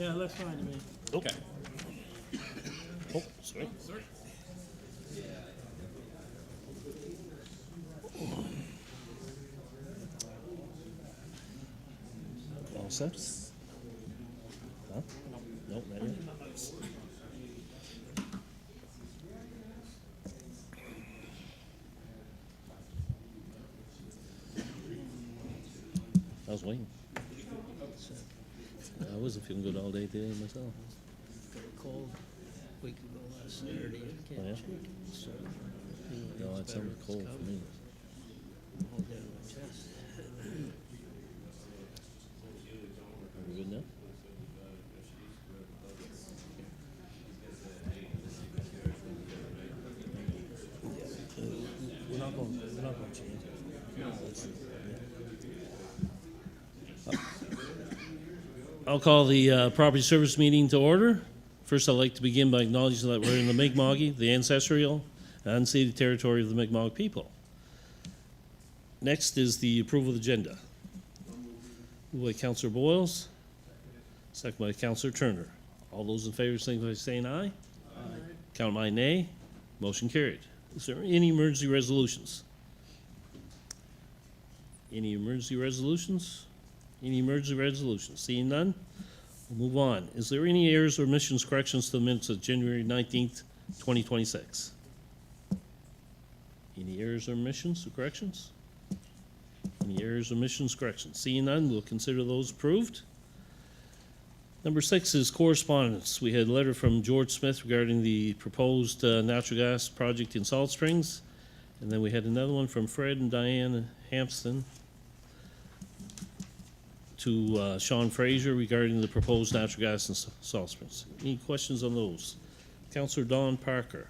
Yeah, that's fine to me. Okay. Oh, sorry. All set? Huh? Nope, not yet. I was waiting. I wasn't feeling good all day today myself. Got a cold a week ago last Saturday. I Oh, yeah? can't shake it. So, No, it's something cold for me. All down my chest. Are we good now? We're not going to change it. I'll call the property service meeting to order. First, I'd like to begin by acknowledging that we're in the Mi'kmaq, the ancestral and unceded territory of the Mi'kmaq people. Next is the approval of the agenda. Moved by Councillor Boyles, second by Councillor Turner. All those in favor signify by saying aye. Aye. Count my nay. Motion carried. Is there any emergency resolutions? Any emergency resolutions? Any emergency resolutions? Seeing none, we'll move on. Is there any errors or omissions, corrections to the minutes of January 19th, 2026? Any errors or omissions or corrections? Any errors, omissions, corrections? Seeing none, we'll consider those approved. Number 6 is correspondence. We had a letter from George Smith regarding the proposed natural gas project in Salt Springs. And then we had another one from Fred and Diane Hampson to Sean Fraser regarding the proposed natural gas in Salt Springs. Any questions on those? Councillor Don Parker.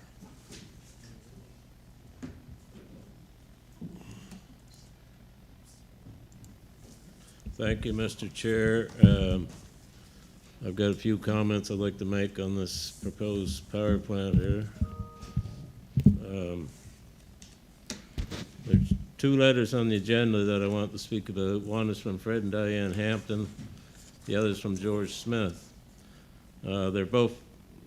Thank you, Mr. Chair. I've got a few comments I'd like to make on this proposed power plant here. There's 2 letters on the agenda that I want to speak about. One is from Fred and Diane Hampton. The other is from George Smith. They're both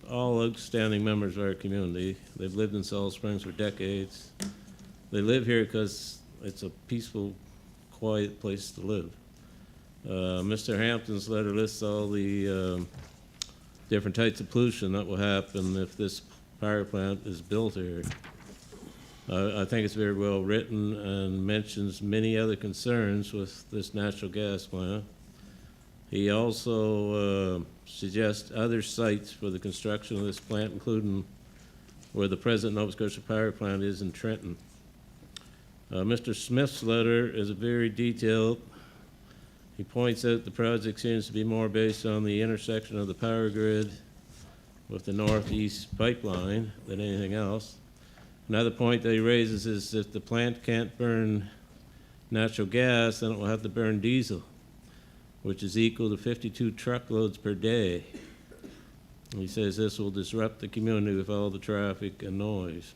all outstanding members of our community. They've lived in Salt Springs for decades. They live here because it's a peaceful, quiet place to live. Mr. Hampton's letter lists all the different types of pollution that will happen if this power plant is built here. I think it's very well written and mentions many other concerns with this natural gas plant. He also suggests other sites for the construction of this plant, including where the present Nova Scotia power plant is in Trenton. Mr. Smith's letter is very detailed. He points out the project seems to be more based on the intersection of the power grid with the northeast pipeline than anything else. Another point that he raises is if the plant can't burn natural gas, then it will have to burn diesel, which is equal to 52 truckloads per day. He says this will disrupt the community with all the traffic and noise.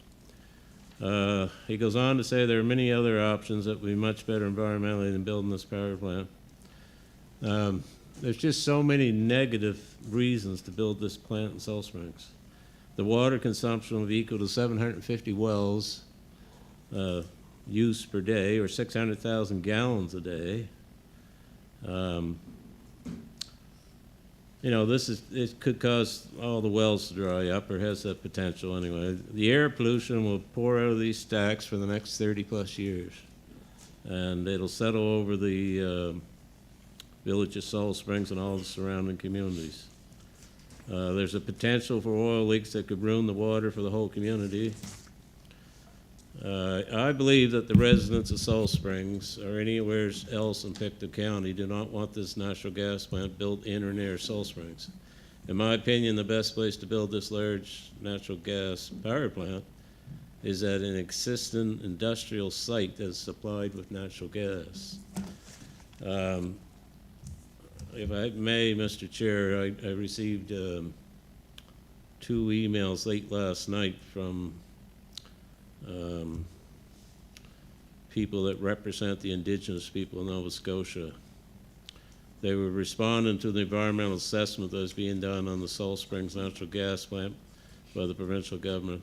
He goes on to say there are many other options that would be much better environmentally than building this power plant. There's just so many negative reasons to build this plant in Salt Springs. The water consumption will be equal to 750 wells use per day, or 600,000 gallons a day. You know, it could cause all the wells to dry up, or has that potential anyway. The air pollution will pour out of these stacks for the next 30 plus years, and it'll settle over the village of Salt Springs and all the surrounding communities. There's a potential for oil leaks that could ruin the water for the whole community. I believe that the residents of Salt Springs or anywhere else in Pictou County do not want this natural gas plant built in or near Salt Springs. In my opinion, the best place to build this large natural gas power plant is at an existing industrial site that is supplied with natural gas. If I may, Mr. Chair, I received 2 emails late last night from people that represent the indigenous people of Nova Scotia. They were responding to the environmental assessment that was being done on the Salt Springs natural gas plant by the provincial government.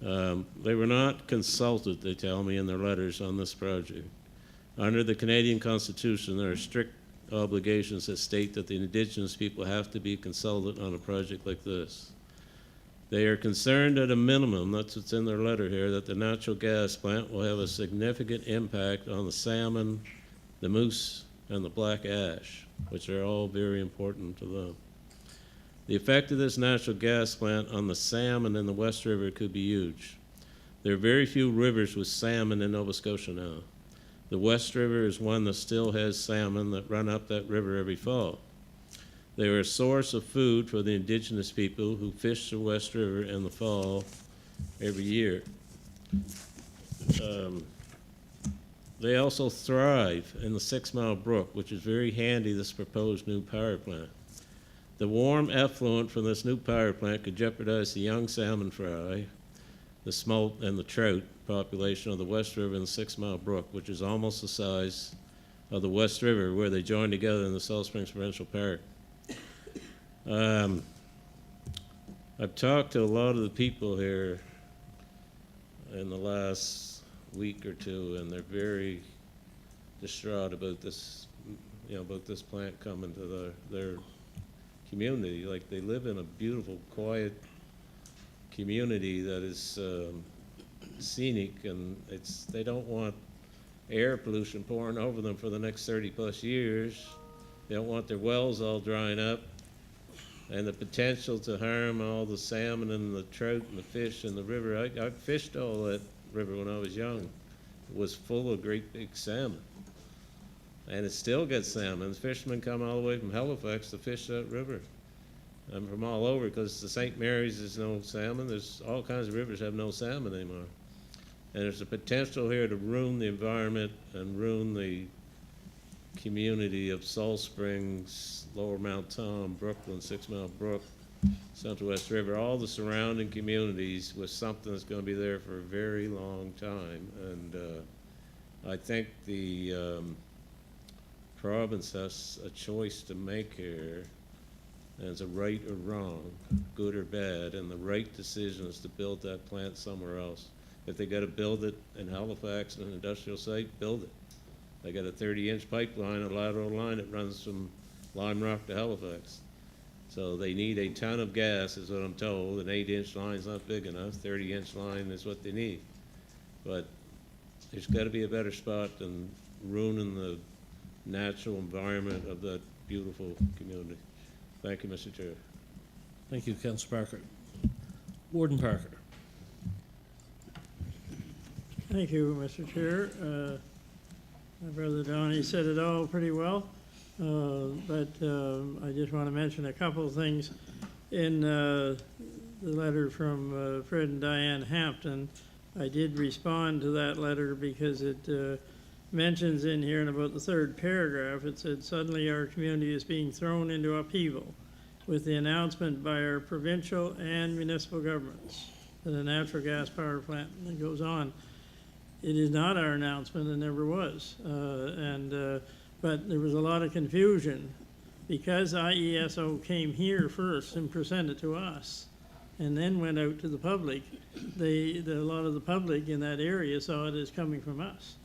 They were not consulted, they tell me in their letters, on this project. Under the Canadian Constitution, there are strict obligations that state that the Indigenous people have to be consulted on a project like this. They are concerned at a minimum, that's what's in their letter here, that the natural gas plant will have a significant impact on the salmon, the moose, and the black ash, which are all very important to them. The effect of this natural gas plant on the salmon in the West River could be huge. There are very few rivers with salmon in Nova Scotia now. The West River is one that still has salmon that run up that river every fall. They are a source of food for the Indigenous people who fish the West River in the fall every year. They also thrive in the 6 Mile Brook, which is very handy, this proposed new power plant. The warm effluent from this new power plant could jeopardize the young salmon fry, the smolt, and the trout population of the West River and the 6 Mile Brook, which is almost the size of the West River where they join together in the Salt Springs Provincial Park. I've talked to a lot of the people here in the last week or two, and they're very distraught about this, about this plant coming to their community. Like, they live in a beautiful, quiet community that is scenic, and they don't want air pollution pouring over them for the next 30+ years. They don't want their wells all drying up, and the potential to harm all the salmon and the trout and the fish in the river. I fished all that river when I was young. It was full of great big salmon, and it still gets salmon. The fishermen come all the way from Halifax to fish that river, and from all over, because the St. Mary's is no salmon. There's all kinds of rivers have no salmon anymore, and there's a potential here to ruin the environment and ruin the community of Salt Springs, Lower Mount Tom, Brooklyn, 6 Mile Brook, Central West River, all the surrounding communities, with something that's going to be there for a very long time. And I think the province has a choice to make here, and it's a right or wrong, good or bad, and the right decision is to build that plant somewhere else. If they got to build it in Halifax, an industrial site, build it. They got a 30-inch pipeline, a lateral line that runs from Lime Rock to Halifax. So they need a ton of gas, is what I'm told. An 8-inch line's not big enough. 30-inch line is what they need. But there's got to be a better spot than ruining the natural environment of that beautiful community. Thank you, Mr. Chair. Thank you, Councillor Parker. Warden Parker. Thank you, Mr. Chair. My brother Donnie said it all pretty well, but I just want to mention a couple of things. In the letter from Fred and Diane Hampton, I did respond to that letter because it mentions in here, in about the 3rd paragraph, it said, "Suddenly our community is being thrown into upheaval with the announcement by our provincial and municipal governments that a natural gas power plant," and it goes on. It is not our announcement, and never was. But there was a lot of confusion because IESO came here first and presented to us and then went out to the public. A lot of the public in that area saw it as coming from us.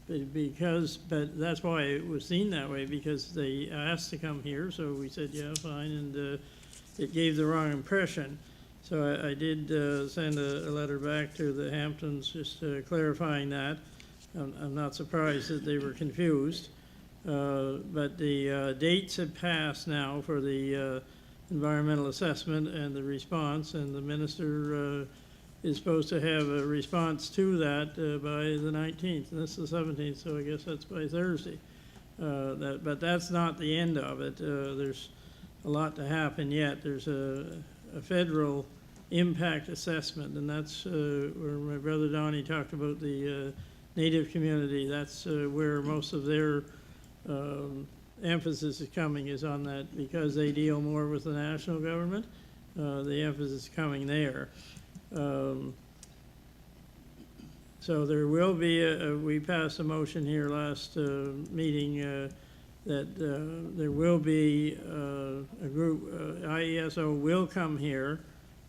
But that's why it was seen that way, because they asked to come here, so we said, yeah, fine, and it gave the wrong impression. So I did send a letter back to the Hamptons just clarifying that. I'm not surprised that they were confused. But the dates have passed now for the environmental assessment and the response, and the minister is supposed to have a response to that by the 19th, and this is the 17th, so I guess that's by Thursday. But that's not the end of it. There's a lot to happen yet. There's a federal impact assessment, and that's where my brother Donnie talked about the Native community. That's where most of their emphasis is coming, is on that, because they deal more with the national government. The emphasis is coming there. So there will be we passed a motion here last meeting that there will be a group, IESO will come here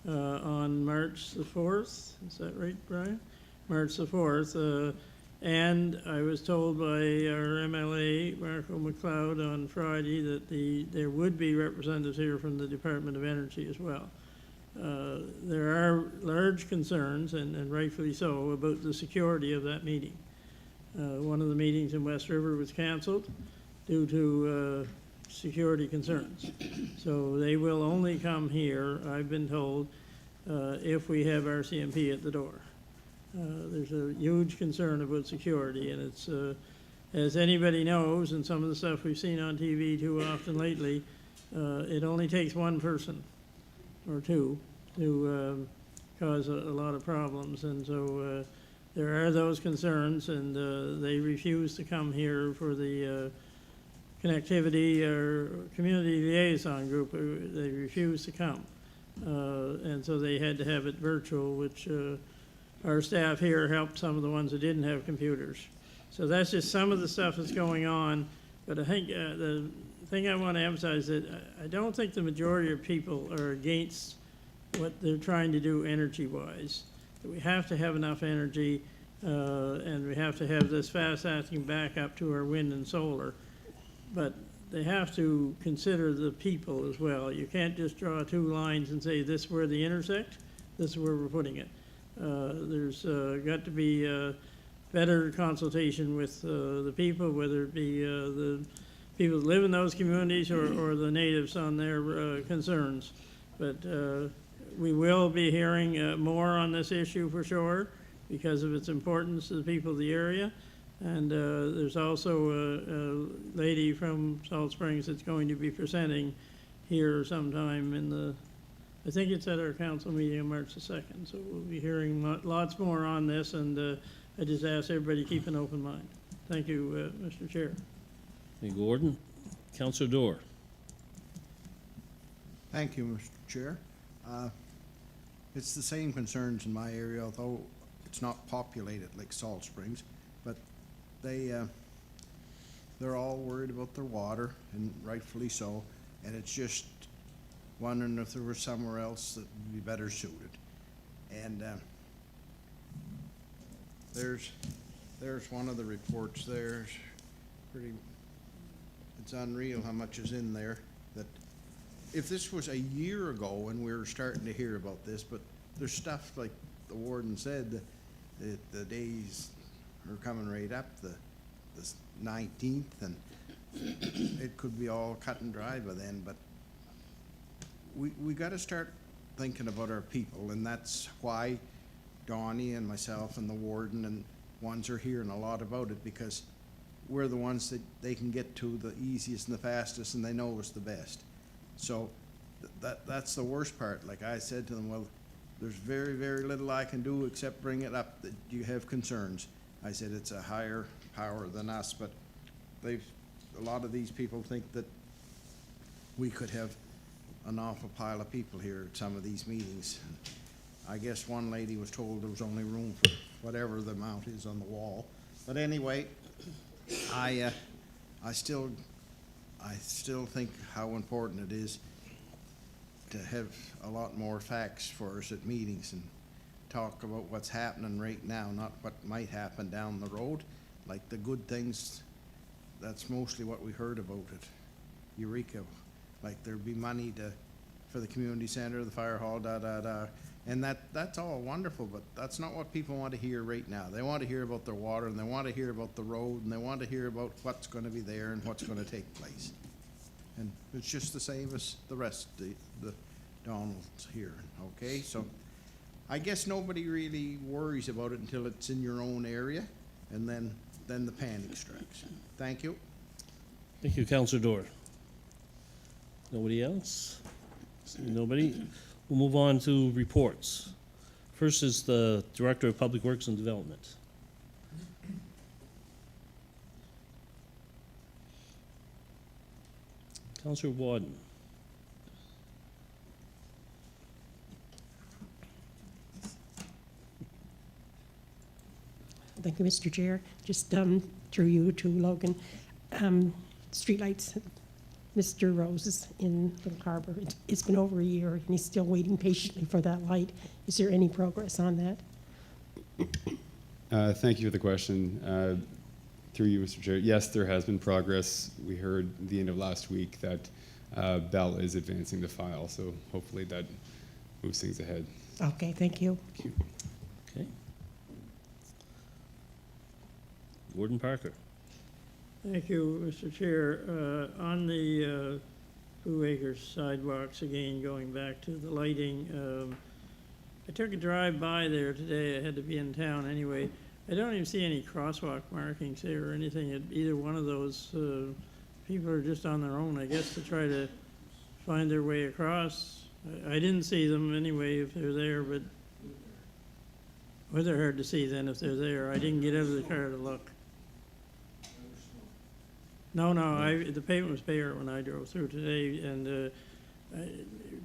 on March the 4th. Is that right, Brian? March the 4th. And I was told by our MLA, Marco McLeod, on Friday that there would be representatives here from the Department of Energy as well. There are large concerns, and rightfully so, about the security of that meeting. One of the meetings in West River was canceled due to security concerns. So they will only come here, I've been told, if we have RCMP at the door. There's a huge concern about security, and it's, as anybody knows, and some of the stuff we've seen on TV too often lately, it only takes one person or two to cause a lot of problems. And so there are those concerns, and they refuse to come here for the connectivity or community liaison group. They refuse to come. And so they had to have it virtual, which our staff here helped some of the ones that didn't have computers. So that's just some of the stuff that's going on. But I think the thing I want to emphasize is that I don't think the majority of people are against what they're trying to do energy-wise. We have to have enough energy, and we have to have this fast-acting backup to our wind and solar. But they have to consider the people as well. You can't just draw two lines and say this is where they intersect, this is where we're putting it. There's got to be better consultation with the people, whether it be the people that live in those communities or the natives on their concerns. But we will be hearing more on this issue for sure because of its importance to the people of the area. And there's also a lady from Salt Springs that's going to be presenting here sometime in the, I think it's at our council meeting on March the 2nd. So we'll be hearing lots more on this, and I just ask everybody to keep an open mind. Thank you, Mr. Chair. Thank you, Gordon. Councillor Dorr. Thank you, Mr. Chair. It's the same concerns in my area, although it's not populated like Salt Springs, but they're all worried about their water, and rightfully so, and it's just wondering if there was somewhere else that would be better suited. And there's one of the reports there. It's unreal how much is in there. That if this was a year ago when we were starting to hear about this, but there's stuff like the warden said that the days are coming right up, the 19th, and it could be all cut and dry by then. But we got to start thinking about our people, and that's why Donnie and myself and the warden and ones are hearing a lot about it, because we're the ones that they can get to the easiest and the fastest, and they know it's the best. So that's the worst part. Like I said to them, well, there's very, very little I can do except bring it up that you have concerns. I said it's a higher power than us, but a lot of these people think that we could have an awful pile of people here at some of these meetings. I guess one lady was told there was only room for whatever the amount is on the wall. But anyway, I still think how important it is to have a lot more facts for us at meetings and talk about what's happening right now, not what might happen down the road. Like the good things, that's mostly what we heard about it. Eureka, like there'd be money for the community center, the fire hall, and that's all wonderful, but that's not what people want to hear right now. They want to hear about their water, and they want to hear about the road, and they want to hear about what's going to be there and what's going to take place. And it's just the same as the rest, the Donalds here, okay? So I guess nobody really worries about it until it's in your own area, and then the panic strikes. Thank you. Thank you, Councillor Dorr. Nobody else? Nobody? We'll move on to reports. First is the Director of Public Works and Development. Councillor Wadden. Thank you, Mr. Chair. Just through you to Logan. streetlights. Mr. Rose is in Little Harbor. It's been over a year, and he's still waiting patiently for that light. Is there any progress on that? Thank you for the question. Through you, Mr. Chair. Yes, there has been progress. We heard at the end of last week that Bell is advancing the file, so hopefully that moves things ahead. Okay, thank you. Thank you. Okay. Gordon Parker. Thank you, Mr. Chair. On the Blue Acres sidewalks, again, going back to the lighting, I took a drive by there today. I had to be in town anyway. I don't even see any crosswalk markings there or anything at either one of those. People are just on their own, I guess, to try to find their way across. I didn't see them anyway if they're there, but well, they're hard to see then if they're there. I didn't get out of the car to look. No, the pavement was bare when I drove through today, and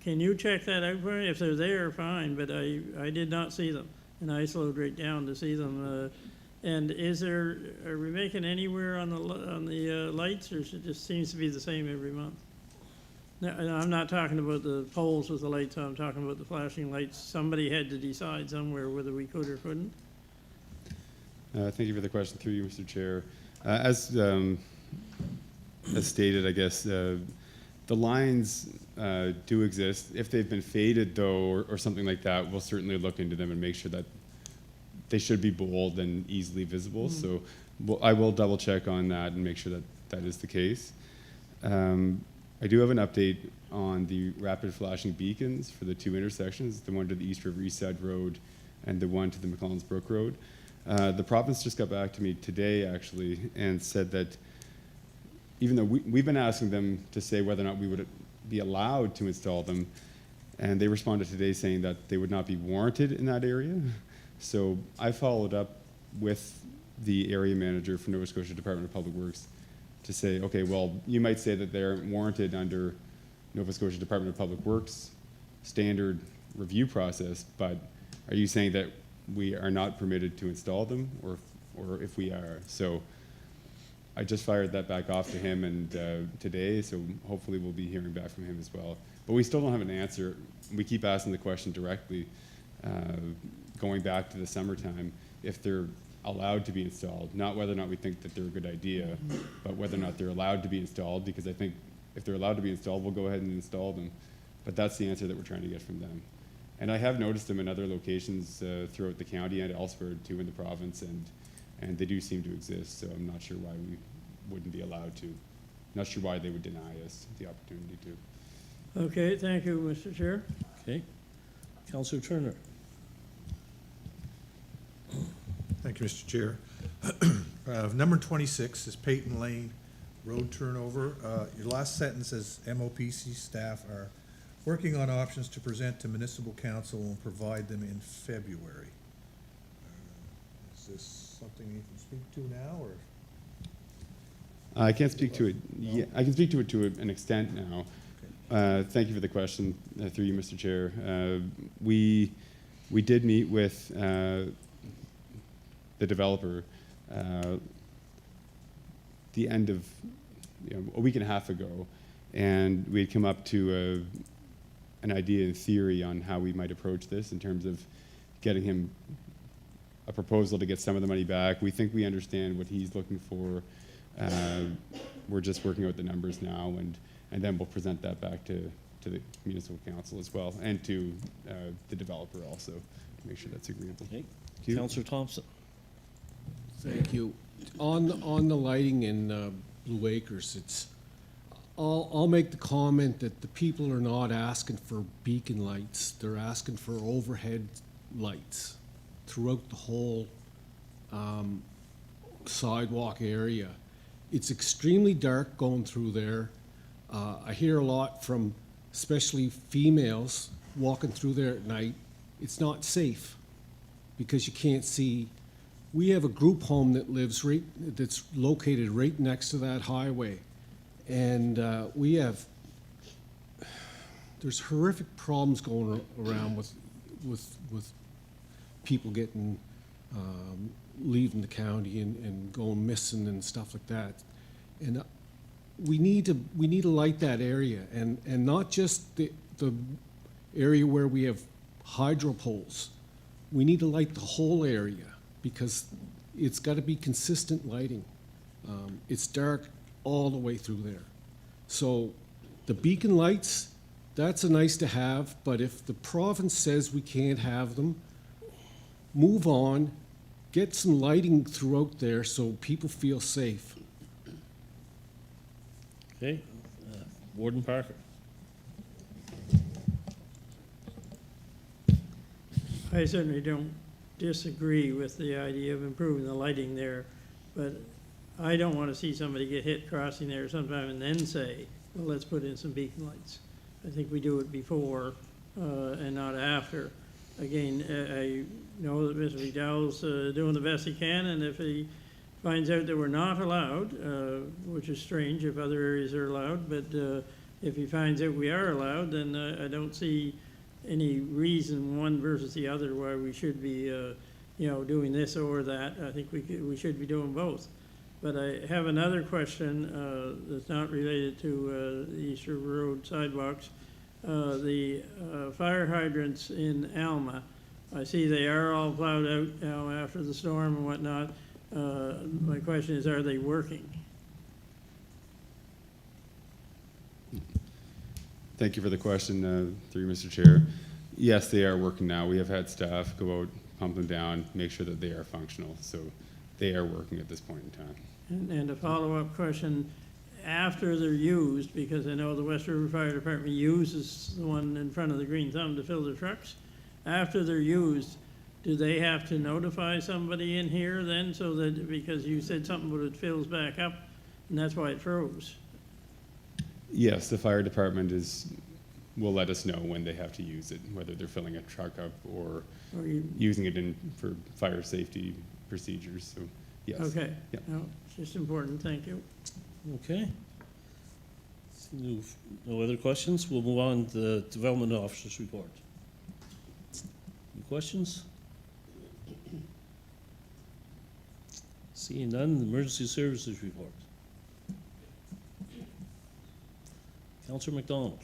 can you check that out for me? If they're there, fine, but I did not see them, and I slowed right down to see them. And are we making anywhere on the lights, or it just seems to be the same every month? No, I'm not talking about the poles with the lights, I'm talking about the flashing lights. Somebody had to decide somewhere whether we could or couldn't. Thank you for the question through you, Mr. Chair. As stated, I guess, the lines do exist. If they've been faded, though, or something like that, we'll certainly look into them and make sure that they should be bold and easily visible. So I will double check on that and make sure that that is the case. I do have an update on the rapid flashing beacons for the two intersections, the one to the East River East Side Road and the one to the McClellan's Brook Road. The province just got back to me today, actually, and said that even though we've been asking them to say whether or not we would be allowed to install them, and they responded today saying that they would not be warranted in that area. So I followed up with the area manager for Nova Scotia Department of Public Works to say, okay, well, you might say that they're warranted under Nova Scotia Department of Public Works standard review process, but are you saying that we are not permitted to install them, or if we are? So I just fired that back off to him and today, so hopefully we'll be hearing back from him as well. But we still don't have an answer. We keep asking the question directly, going back to the summertime, if they're allowed to be installed, not whether or not we think that they're a good idea, but whether or not they're allowed to be installed, because I think if they're allowed to be installed, we'll go ahead and install them. But that's the answer that we're trying to get from them. And I have noticed them in other locations throughout the county and elsewhere too in the province, and they do seem to exist, so I'm not sure why we wouldn't be allowed to. Not sure why they would deny us the opportunity to. Okay, thank you, Mr. Chair. Okay. Councillor Turner. Thank you, Mr. Chair. Number 26 is Peyton Lane Road turnover. Your last sentence says MOPC staff are working on options to present to municipal council and provide them in February. Is this something you can speak to now, or? I can't speak to it. Yeah, I can speak to it to an extent now. Thank you for the question, through you, Mr. Chair. We did meet with the developer the end of a week and a half ago, and we had come up to an idea in theory on how we might approach this in terms of getting him a proposal to get some of the money back. We think we understand what he's looking for. We're just working out the numbers now, and then we'll present that back to the municipal council as well, and to the developer also, to make sure that's agreeable. Okay. Thank you. Councillor Thompson. Thank you. On the lighting in Blue Acres, I'll make the comment that the people are not asking for beacon lights. They're asking for overhead lights throughout the whole sidewalk area. It's extremely dark going through there. I hear a lot from especially females walking through there at night. It's not safe because you can't see. We have a group home that lives that's located right next to that highway, and there's horrific problems going around with people getting leaving the county and going missing and stuff like that. And we need to light that area, and not just the area where we have hydro poles. We need to light the whole area, because it's got to be consistent lighting. It's dark all the way through there. So the beacon lights, that's a nice to have, but if the province says we can't have them, move on, get some lighting throughout there so people feel safe. Okay, Warden Parker. I certainly don't disagree with the idea of improving the lighting there, but I don't want to see somebody get hit crossing there sometime and then say, well, let's put in some beacon lights. I think we do it before and not after. Again, I know that Mr. McDowell's doing the best he can, and if he finds out that we're not allowed, which is strange if other areas are allowed, but if he finds out we are allowed, then I don't see any reason, one versus the other, why we should be, doing this or that. I think we should be doing both. But I have another question that's not related to the East River Road sidewalks. The fire hydrants in Alma, I see they are all plowed out now after the storm and whatnot. My question is, are they working? Thank you for the question, through you, Mr. Chair. Yes, they are working now. We have had staff go out, pump them down, make sure that they are functional. So they are working at this point in time. And a follow-up question, after they're used, because I know the West River Fire Department uses the one in front of the Green Thumb to fill their trucks. After they're used, do they have to notify somebody in here then, so that, because you said something about it fills back up, and that's why it froze? Yes, the fire department will let us know when they have to use it, whether they're filling a truck up or Or you, using it for fire safety procedures, so yes. okay, Yeah. no, it's just important, thank you. Okay. No other questions? We'll move on to the Development Officer's report. Any questions? Seeing none, the Emergency Services report. Councillor McDonald.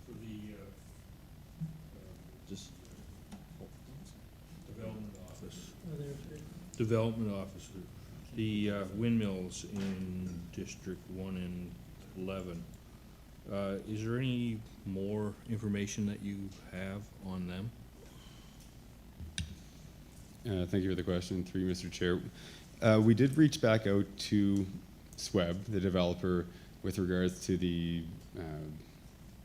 For the, just, Development Office. Development Officer. The windmills in District 1 and 11. Is there any more information that you have on them? Thank you for the question, through you, Mr. Chair. We did reach back out to SWEB, the developer, with regards to the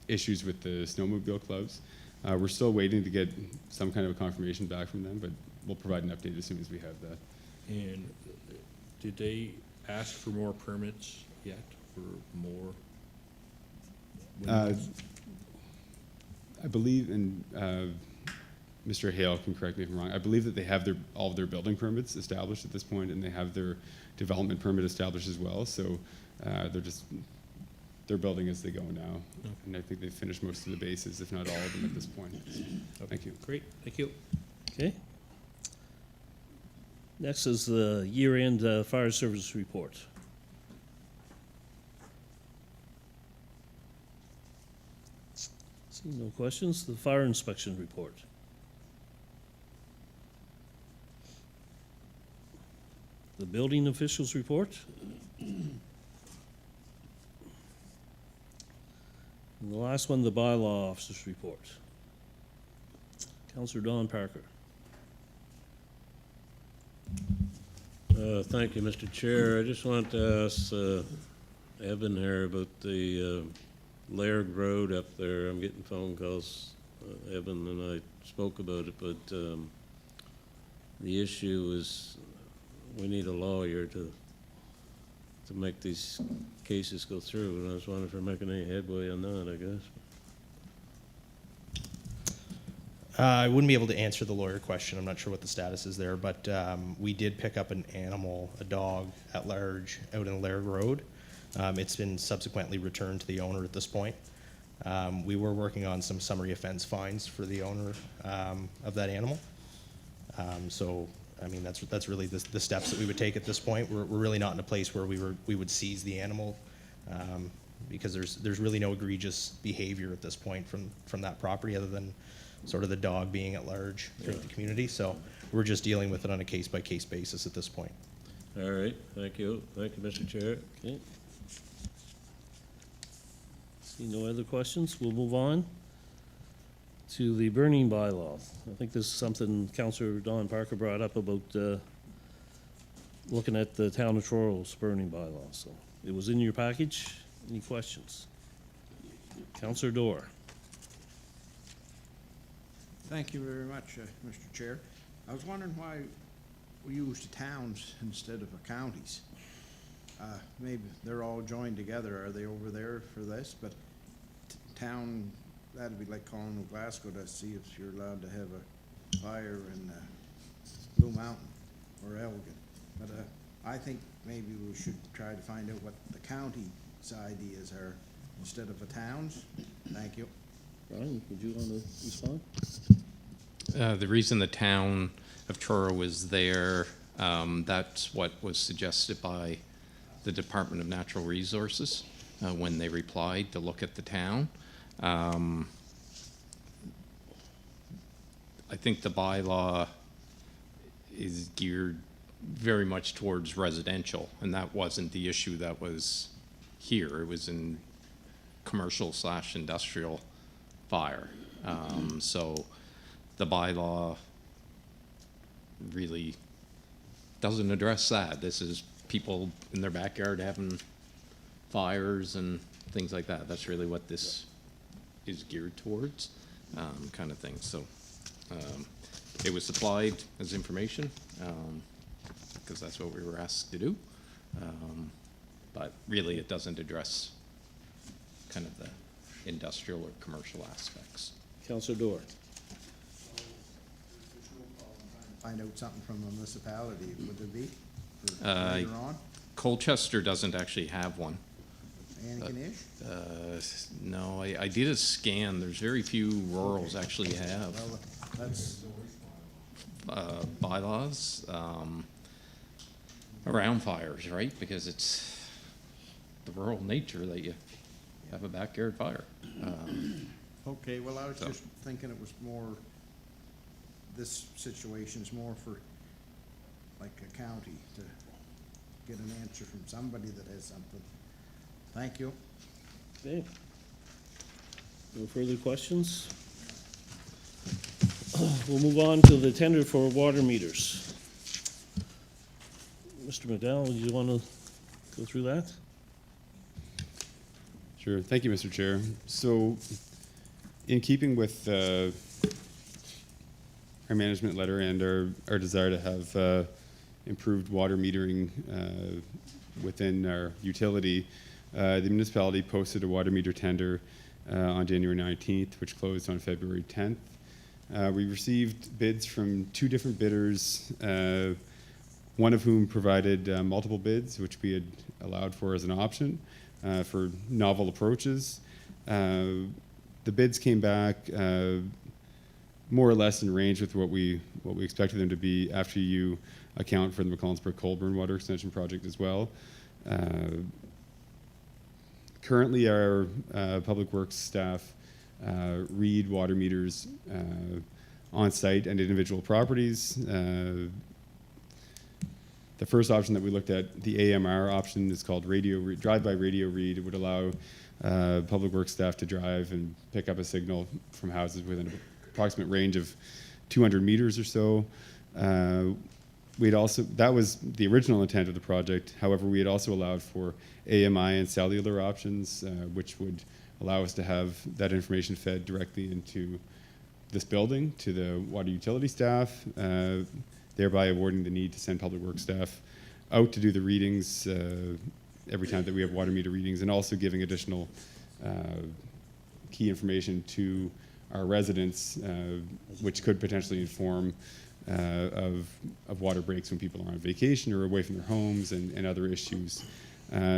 issues with the snowmobile clubs. We're still waiting to get some kind of a confirmation back from them, but we'll provide an update as soon as we have that. And did they ask for more permits yet, for more windmills? I believe, and Mr. Hale can correct me if I'm wrong, I believe that they have all of their building permits established at this point, and they have their development permit established as well, so they're building as they go now. Okay. And I think they've finished most of the bases, if not all of them at this point. Thank you. Great, thank you. Okay. Next is the year-end fire service report. See no questions. The fire inspection report. The building officials report. And the last one, the bylaw officers report. Councillor Don Parker. Thank you, Mr. Chair. I just want to ask Evan here about the Laird Road up there. I'm getting phone calls. Evan and I spoke about it, but the issue is we need a lawyer to make these cases go through, and I was wondering if we're making any headway on that, I guess. I wouldn't be able to answer the lawyer question. I'm not sure what the status is there, but we did pick up an animal, a dog at large, out in Laird Road. It's been subsequently returned to the owner at this point. We were working on some summary offense fines for the owner of that animal. So, I mean, that's really the steps that we would take at this point. We're really not in a place where we would seize the animal because there's really no egregious behavior at this point from that property other than sort of the dog being at large throughout the community. So we're just dealing with it on a case-by-case basis at this point. All right, thank you. Thank you, Mr. Chair. Okay. See no other questions, we'll move on to the burning bylaw. I think this is something Councillor Don Parker brought up about looking at the town of Troral's burning bylaw. So it was in your package. Any questions? Councillor Dorr. Thank you very much, Mr. Chair. I was wondering why we used towns instead of counties. Maybe they're all joined together. Are they over there for this? But town, that'd be like calling to Glasgow to see if you're allowed to have a fire in Blue Mountain or Elgin. But I think maybe we should try to find out what the county's ideas are instead of the towns. Thank you. Brian, would you want to respond? The reason the town of Truro was there, that's what was suggested by the Department of Natural Resources when they replied to look at the town. I think the bylaw is geared very much towards residential, and that wasn't the issue that was here. It was in commercial/industrial fire. So the bylaw really doesn't address that. This is people in their backyard having fires and things like that. That's really what this is geared towards, kind of thing. So it was supplied as information because that's what we were asked to do. But really it doesn't address kind of the industrial or commercial aspects. Councillor Dorr. Find out something from the municipality, would there be, for Uh, later on? Colchester doesn't actually have one. Anakin-ish? No, I did a scan. There's very few rurals actually have Well, that's, bylaws around fires, right? Because it's the rural nature that you have a backyard fire. okay, well, I was So- just thinking it was more, this situation's more for like a county to get an answer from somebody that has something. Thank you. Okay. No further questions? We'll move on to the tender for water meters. Mr. McDowell, do you want to go through that? Sure. Thank you, Mr. Chair. So, in keeping with our management letter and our desire to have improved water metering within our utility, the municipality posted a water meter tender on January 19th, which closed on February 10th. We received bids from two different bidders, one of whom provided multiple bids, which we had allowed for as an option for novel approaches. The bids came back more or less in range with what we expected them to be after you account for the McCollensburg-Colburn water extension project as well. Currently, our public works staff read water meters on site and individual properties. The first option that we looked at, the AMR option, is called drive-by radio read. It would allow public works staff to drive and pick up a signal from houses within an approximate range of 200 meters or so. That was the original intent of the project. However, we had also allowed for AMI and cellular options, which would allow us to have that information fed directly into this building to the water utility staff, thereby avoiding the need to send public works staff out to do the readings every time that we have water meter readings, and also giving additional key information to our residents, which could potentially inform of water breaks when people are on vacation or away from their homes and other issues.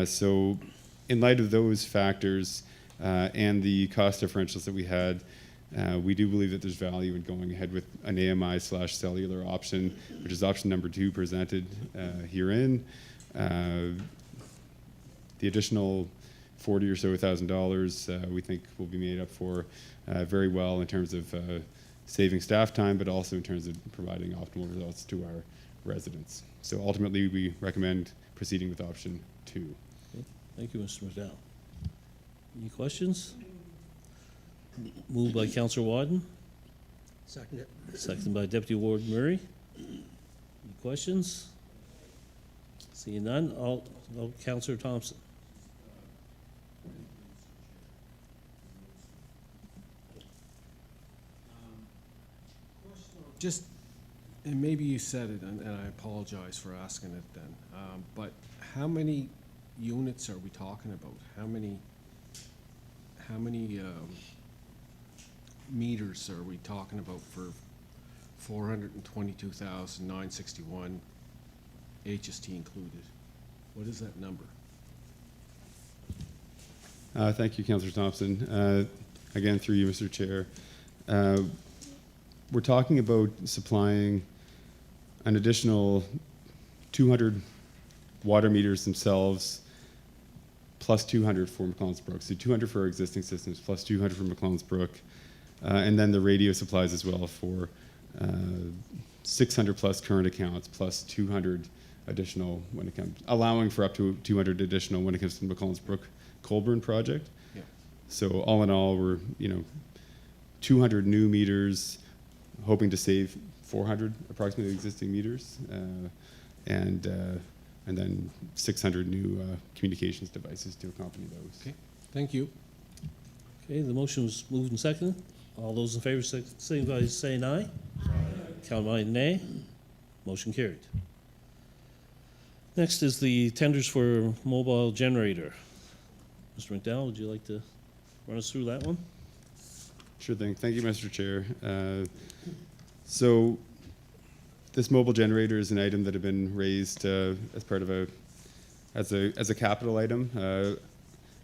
So in light of those factors and the cost differentials that we had, we do believe that there's value in going ahead with an AMI/cellular option, which is option number 2 presented herein. The additional $40,000 or so, we think will be made up for very well in terms of saving staff time, but also in terms of providing optimal results to our residents. So ultimately, we recommend proceeding with option 2. Thank you, Mr. McDowell. Any questions? Moved by Councillor Wadden, Second it. seconded by Deputy Warden Murray. Any questions? Seeing none, Councillor Thompson. Just, and maybe you said it, and I apologize for asking it then, but how many units are we talking about? How many meters are we talking about for 422,961, HST included? What is that number? Thank you, Councillor Thompson. Again, through you, Mr. Chair. We're talking about supplying an additional 200 water meters themselves, plus 200 for McClellan's Brook. So 200 for our existing systems, plus 200 for McClellan's Brook. And then the radio supplies as well for 600 plus current accounts, plus 200 additional when it comes, allowing for up to 200 additional when it comes to the McClellan's Brook Colburn project. Yeah. So all in all, we're 200 new meters, hoping to save 400 approximately existing meters, and then 600 new communications devices to accompany those. Okay, thank you. Okay, the motion was moved and seconded. All those in favor signify by saying aye. Count by nay. Motion carried. Next is the tenders for mobile generator. Mr. McDowell, would you like to run us through that one? Sure thing. Thank you, Mr. Chair. So this mobile generator is an item that had been raised as part of as a capital item,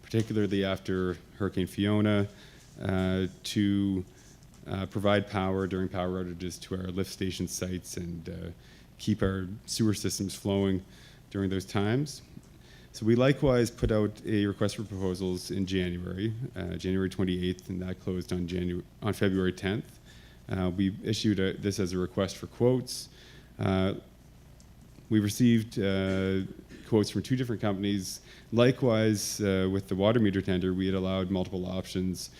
particularly after Hurricane Fiona, to provide power during power outages to our lift station sites and keep our sewer systems flowing during those times. So we likewise put out a request for proposals in January 28th, and that closed on February 10th. We issued this as a request for quotes. We received quotes from 2 different companies. Likewise, with the water meter tender, we had allowed multiple options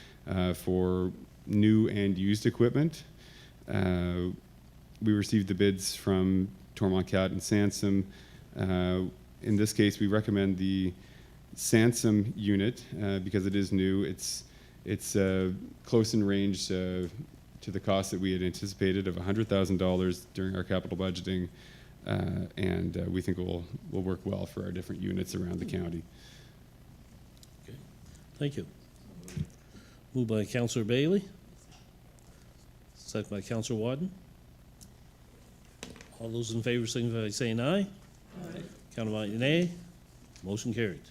for new and used equipment. We received the bids from Tormont Cat and Sansom. In this case, we recommend the Sansom unit because it is new. It's close in range to the cost that we had anticipated of $100,000 during our capital budgeting, and we think it will work well for our different units around the county. Okay, thank you. Moved by Councillor Bailey, second by Councillor Wadden. All those in favor signify by saying aye. Aye. Count by nay. Motion carried.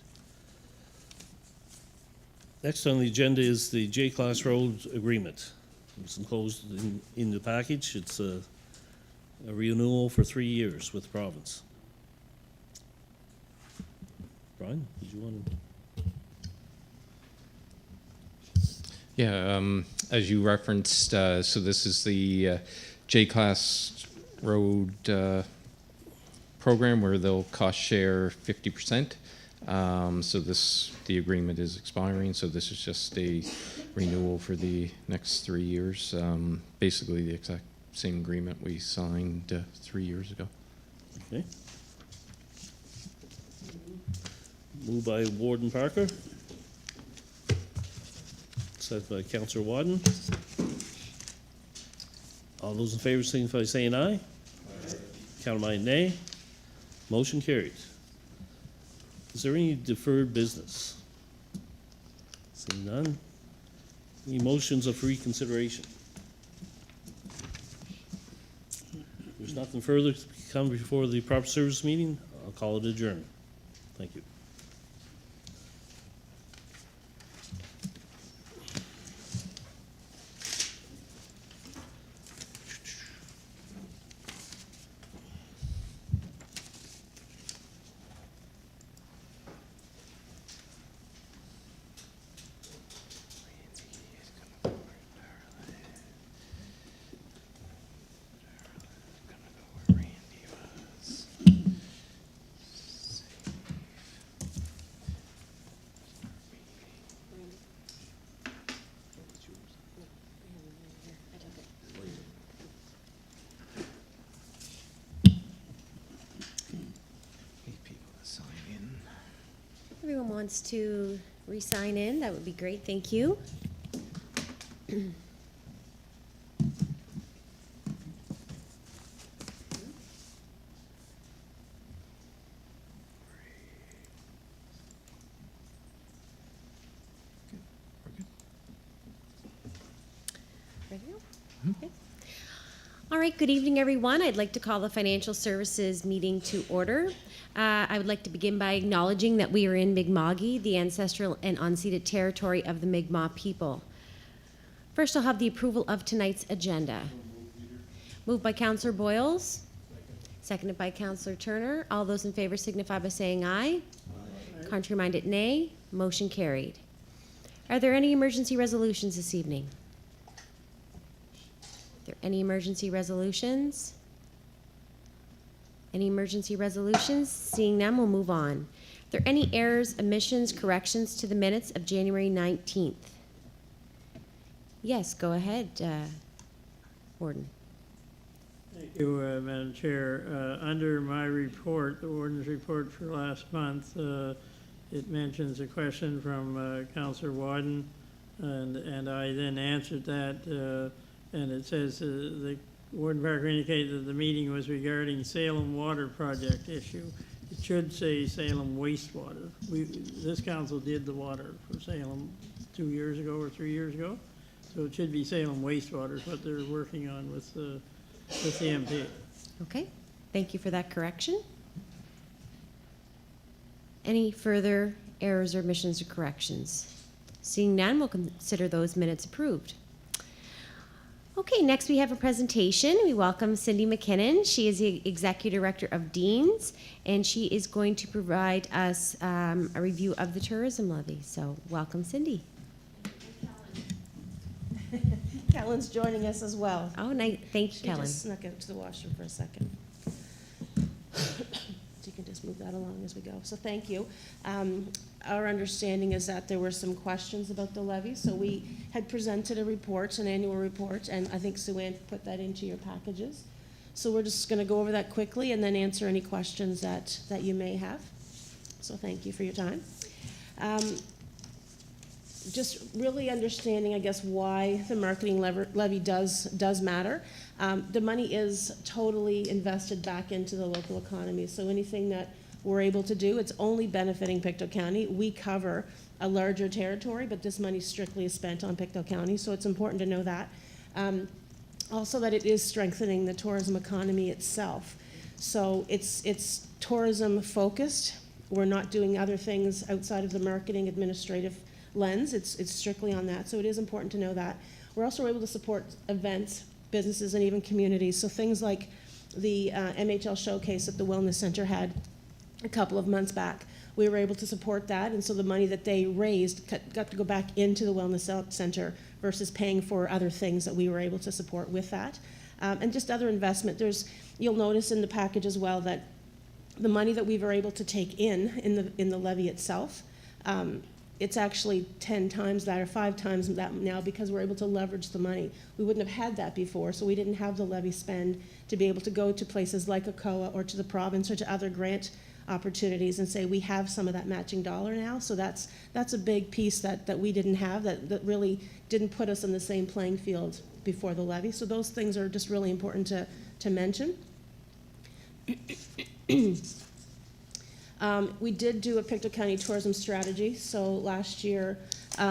Next on the agenda is the J-Class Road Agreement. It's enclosed in the package. It's a renewal for 3 years with the province. Brian, did you want to? Yeah, as you referenced, so this is the J-Class Road program where they'll cost share 50%. So the agreement is expiring, so this is just a renewal for the next 3 years. Basically the exact same agreement we signed 3 years ago. Okay. Moved by Warden Parker. Second by Councillor Wadden. All those in favor signify by saying aye. Aye. Count by nay. Motion carried. Is there any deferred business? Seeing none. Any motions of reconsideration? There's nothing further to come before the proper service meeting. I'll call it adjourned. Thank you. everyone wants to re-sign in, that would be great. Thank you. Ready to go? Okay. All right, good evening, everyone. I'd like to call the Financial Services meeting to order. I would like to begin by acknowledging that we are in Mi'kma'ki, the ancestral and unceded territory of the Mi'kmaq people. First, I'll have the approval of tonight's agenda. Moved by Councillor Boyles, seconded by Councillor Turner. All those in favor signify by saying aye. Contrary-minded, nay. Motion carried. Are there any emergency resolutions this evening? Are there any emergency resolutions? Any emergency resolutions? Seeing none, we'll move on. Are there any errors, omissions, corrections to the minutes of January 19th? Yes, go ahead, Warden. Thank you, Madam Chair. Under my report, the warden's report for last month, it mentions a question from Councillor Wadden, and I then answered that, and it says the Warden Parker indicated that the meeting was regarding Salem water project issue. It should say Salem wastewater. This council did the water for Salem 2 years ago or 3 years ago, so it should be Salem wastewater is what they're working on with the MP. Okay, thank you for that correction. Any further errors or omissions or corrections? Seeing none, we'll consider those minutes approved. Okay, next we have a presentation. We welcome Cindy McKinnon. She is the Executive Director of Deans, and she is going to provide us a review of the tourism levy. So welcome, Cindy. Kellen's joining us as well. Oh, nice. Thank you, She Kellen. just snuck out to the washroom for a second. So you can just move that along as we go. So thank you. Our understanding is that there were some questions about the levy, so we had presented a report, an annual report, and I think Sue-Ann put that into your packages. So we're just going to go over that quickly and then answer any questions that you may have. So thank you for your time. Just really understanding, I guess, why the marketing levy does matter. The money is totally invested back into the local economy, so anything that we're able to do, it's only benefiting Pictou County. We cover a larger territory, but this money strictly is spent on Pictou County, so it's important to know that. Also that it is strengthening the tourism economy itself. So it's tourism focused. We're not doing other things outside of the marketing administrative lens. It's strictly on that, so it is important to know that. We're also able to support events, businesses, and even communities. So things like the MHL showcase that the Wellness Center had a couple of months back. We were able to support that, and so the money that they raised got to go back into the Wellness Center versus paying for other things that we were able to support with that. And just other investment. You'll notice in the package as well that the money that we were able to take in the levy itself, it's actually 10 times that or 5 times that now because we're able to leverage the money. We wouldn't have had that before, so we didn't have the levy spend to be able to go to places like ACOA or to the province or to other grant opportunities and say we have some of that matching dollar now. So that's a big piece that we didn't have, that really didn't put us in the same playing field before the levy. So those things are just really important to mention. We did do a Pictou County tourism strategy. So last year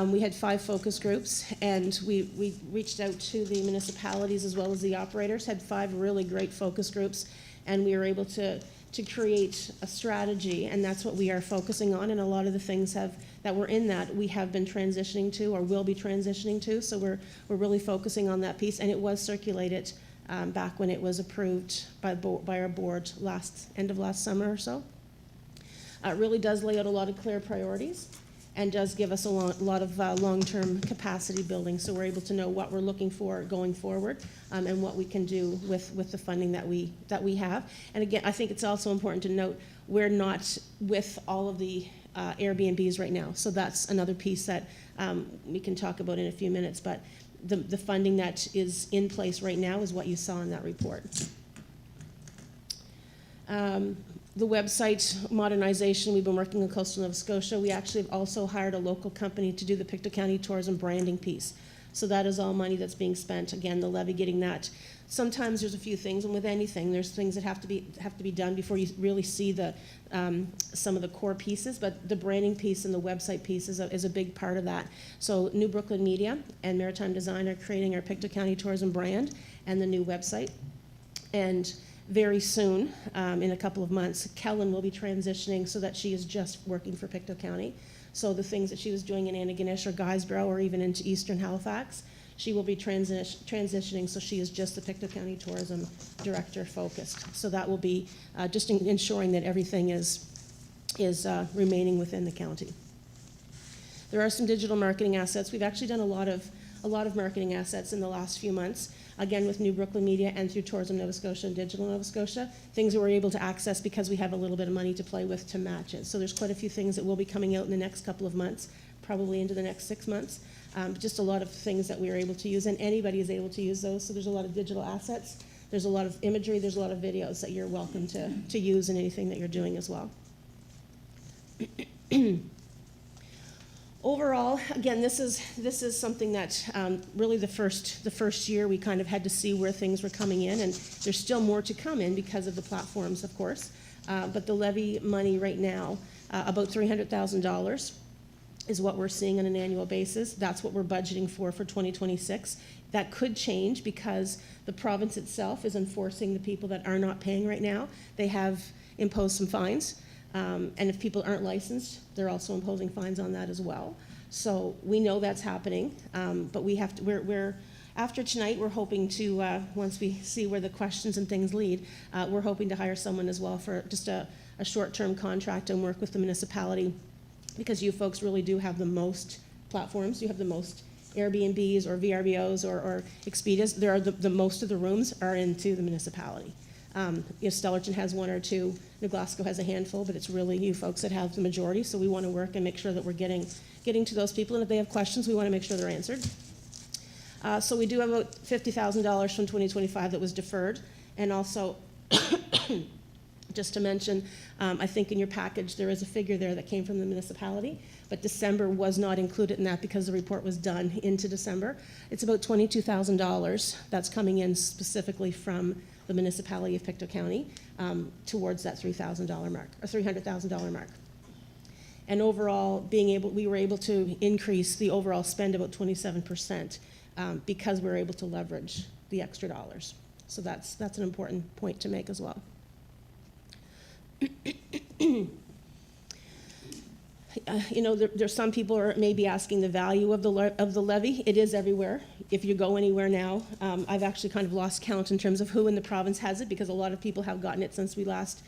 we had 5 focus groups, and we reached out to the municipalities as well as the operators, had 5 really great focus groups, and we were able to create a strategy, and that's what we are focusing on. And a lot of the things that were in that we have been transitioning to or will be transitioning to. So we're really focusing on that piece, and it was circulated back when it was approved by our board end of last summer or so. It really does lay out a lot of clear priorities and does give us a lot of long-term capacity building, so we're able to know what we're looking for going forward and what we can do with the funding that we have. And again, I think it's also important to note we're not with all of the Airbnbs right now, so that's another piece that we can talk about in a few minutes, but the funding that is in place right now is what you saw in that report. The website modernization, we've been working in coastal Nova Scotia. We actually have also hired a local company to do the Pictou County tourism branding piece. So that is all money that's being spent. Again, the levy getting that. Sometimes there's a few things, and with anything, there's things that have to be done before you really see the some of the core pieces. But the branding piece and the website piece is a big part of that. So New Brooklyn Media and Maritime Design are creating our Pictou County tourism brand and the new website. And very soon, in a couple of months, Kellen will be transitioning so that she is just working for Pictou County. So the things that she was doing in Antigonish or Guysborough or even into Eastern Halifax, she will be transitioning, so she is just the Pictou County Tourism Director focused. So that will be just ensuring that everything is remaining within the county. There are some digital marketing assets. We've actually done a lot of marketing assets in the last few months. Again, with New Brooklyn Media and through Tourism Nova Scotia and Digital Nova Scotia, things that we're able to access because we have a little bit of money to play with to match it. So there's quite a few things that will be coming out in the next couple of months, probably into the next 6 months. Just a lot of things that we are able to use, and anybody is able to use those. So there's a lot of digital assets, there's a lot of imagery, there's a lot of videos that you're welcome to use in anything that you're doing as well. Overall, again, this is something that really the first year we kind of had to see where things were coming in, and there's still more to come in because of the platforms, of course. But the levy money right now, about $300,000 is what we're seeing on an annual basis. That's what we're budgeting for 2026. That could change because the province itself is enforcing the people that are not paying right now. They have imposed some fines. And if people aren't licensed, they're also imposing fines on that as well. So we know that's happening, but we have to. We're after tonight. We're hoping to once we see where the questions and things lead, we're hoping to hire someone as well for just a short-term contract and work with the municipality, because you folks really do have the most platforms. You have the most Airbnbs or VRBOs or Expedias. There are the most of the rooms are into the municipality. Stellarton has one or two, New Glasgow has a handful, but it's really you folks that have the majority, so we want to work and make sure that we're getting to those people, and if they have questions, we want to make sure they're answered. So we do have about $50,000 from 2025 that was deferred, and also, just to mention, I think in your package there is a figure there that came from the municipality, but December was not included in that because the report was done into December. It's about $22,000 that's coming in specifically from the municipality of Pictou County towards that $3,000 mark, or $300,000 mark. And overall, we were able to increase the overall spend about 27% because we were able to leverage the extra dollars. So that's an important point to make as well. There's some people are maybe asking the value of the levy. It is everywhere. If you go anywhere now, I've actually kind of lost count in terms of who in the province has it, because a lot of people have gotten it since we last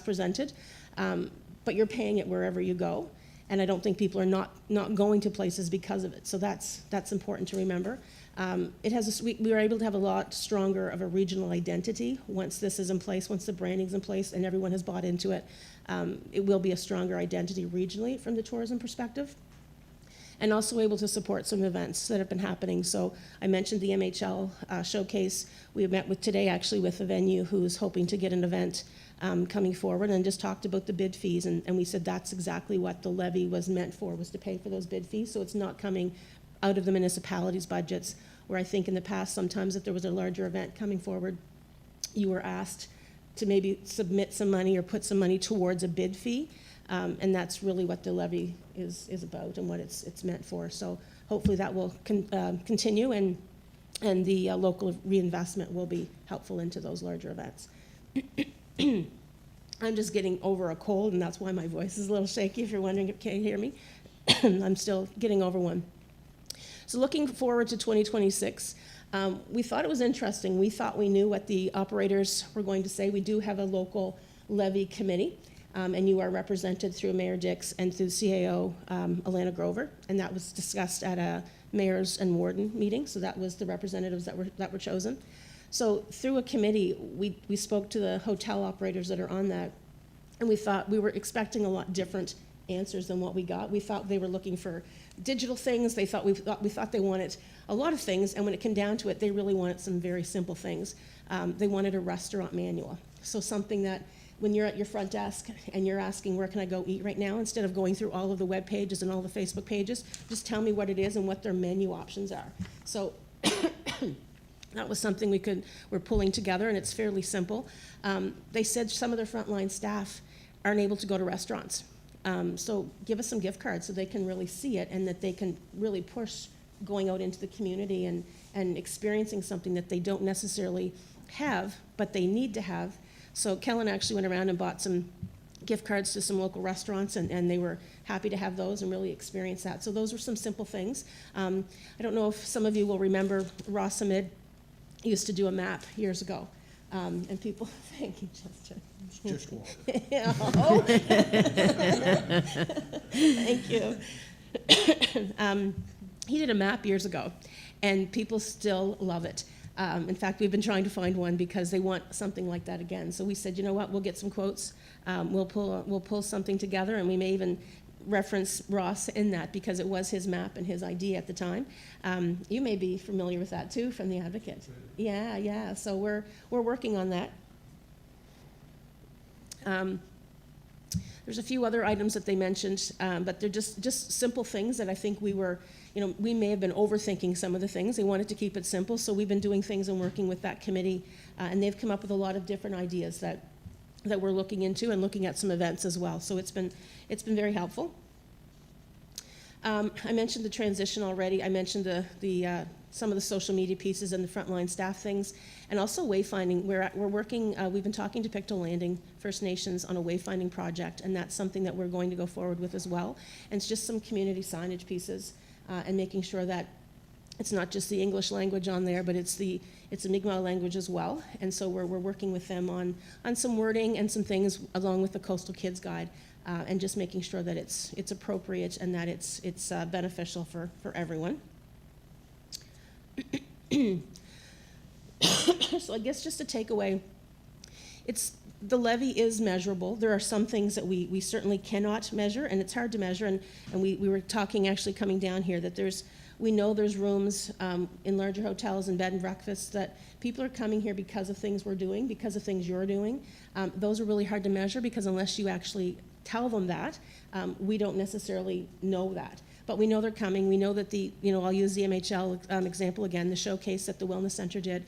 presented. But you're paying it wherever you go, and I don't think people are not going to places because of it. So that's important to remember. We were able to have a lot stronger of a regional identity once this is in place, once the branding's in place, and everyone has bought into it. It will be a stronger identity regionally from the tourism perspective, and also able to support some events that have been happening. So I mentioned the MHL showcase. We met with today actually with a venue who's hoping to get an event coming forward, and just talked about the bid fees, and we said that's exactly what the levy was meant for, was to pay for those bid fees. So it's not coming out of the municipalities' budgets, where I think in the past sometimes if there was a larger event coming forward, you were asked to maybe submit some money or put some money towards a bid fee, and that's really what the levy is about and what it's meant for. So hopefully that will continue, and the local reinvestment will be helpful into those larger events. I'm just getting over a cold, and that's why my voice is a little shaky, if you're wondering if you can't hear me. I'm still getting over one. So looking forward to 2026, we thought it was interesting. We thought we knew what the operators were going to say. We do have a local levy committee, and you are represented through Mayor Dix and through CAO Alana Grover, and that was discussed at a mayor's and warden meeting, so that was the representatives that were chosen. So through a committee, we spoke to the hotel operators that are on that, and we were expecting a lot different answers than what we got. We thought they were looking for digital things. We thought they wanted a lot of things, and when it came down to it, they really wanted some very simple things. They wanted a restaurant manual, so something that when you're at your front desk and you're asking, where can I go eat right now? Instead of going through all of the web pages and all the Facebook pages, just tell me what it is and what their menu options are. So that was something we're pulling together, and it's fairly simple. They said some of their frontline staff aren't able to go to restaurants. So give us some gift cards so they can really see it and that they can really push going out into the community and experiencing something that they don't necessarily have, but they need to have. So Kellen actually went around and bought some gift cards to some local restaurants, and they were happy to have those and really experience that. So those were some simple things. I don't know if some of you will remember Ross Amid used to do a map years ago. And people, thank you, Chester. Just walk. Yeah. Oh. Thank you. He did a map years ago, and people still love it. In fact, we've been trying to find one because they want something like that again. So we said, you know what, we'll get some quotes. We'll pull something together, and we may even reference Ross in that because it was his map and his idea at the time. You may be familiar with that too from the Advocate. Yeah. So we're working on that. There's a few other items that they mentioned, but they're just simple things that I think we may have been overthinking some of the things. They wanted to keep it simple, so we've been doing things and working with that committee, and they've come up with a lot of different ideas that we're looking into and looking at some events as well. So it's been very helpful. I mentioned the transition already. I mentioned some of the social media pieces and the frontline staff things, and also wayfinding. We're working. We've been talking to Pictou Landing First Nations on a wayfinding project, and that's something that we're going to go forward with as well. And it's just some community signage pieces, and making sure that it's not just the English language on there, but it's the Mi'kmaq language as well. And so we're working with them on some wording and some things along with the Coastal Kids Guide, and just making sure that it's appropriate and that it's beneficial for everyone. So I guess just a takeaway, the levy is measurable. There are some things that we certainly cannot measure, and it's hard to measure. And we were talking actually coming down here that we know there's rooms in larger hotels and bed and breakfasts that people are coming here because of things we're doing, because of things you're doing. Those are really hard to measure because unless you actually tell them that, we don't necessarily know that. But we know they're coming. We know that I'll use the MHL example again, the showcase that the Wellness Center did.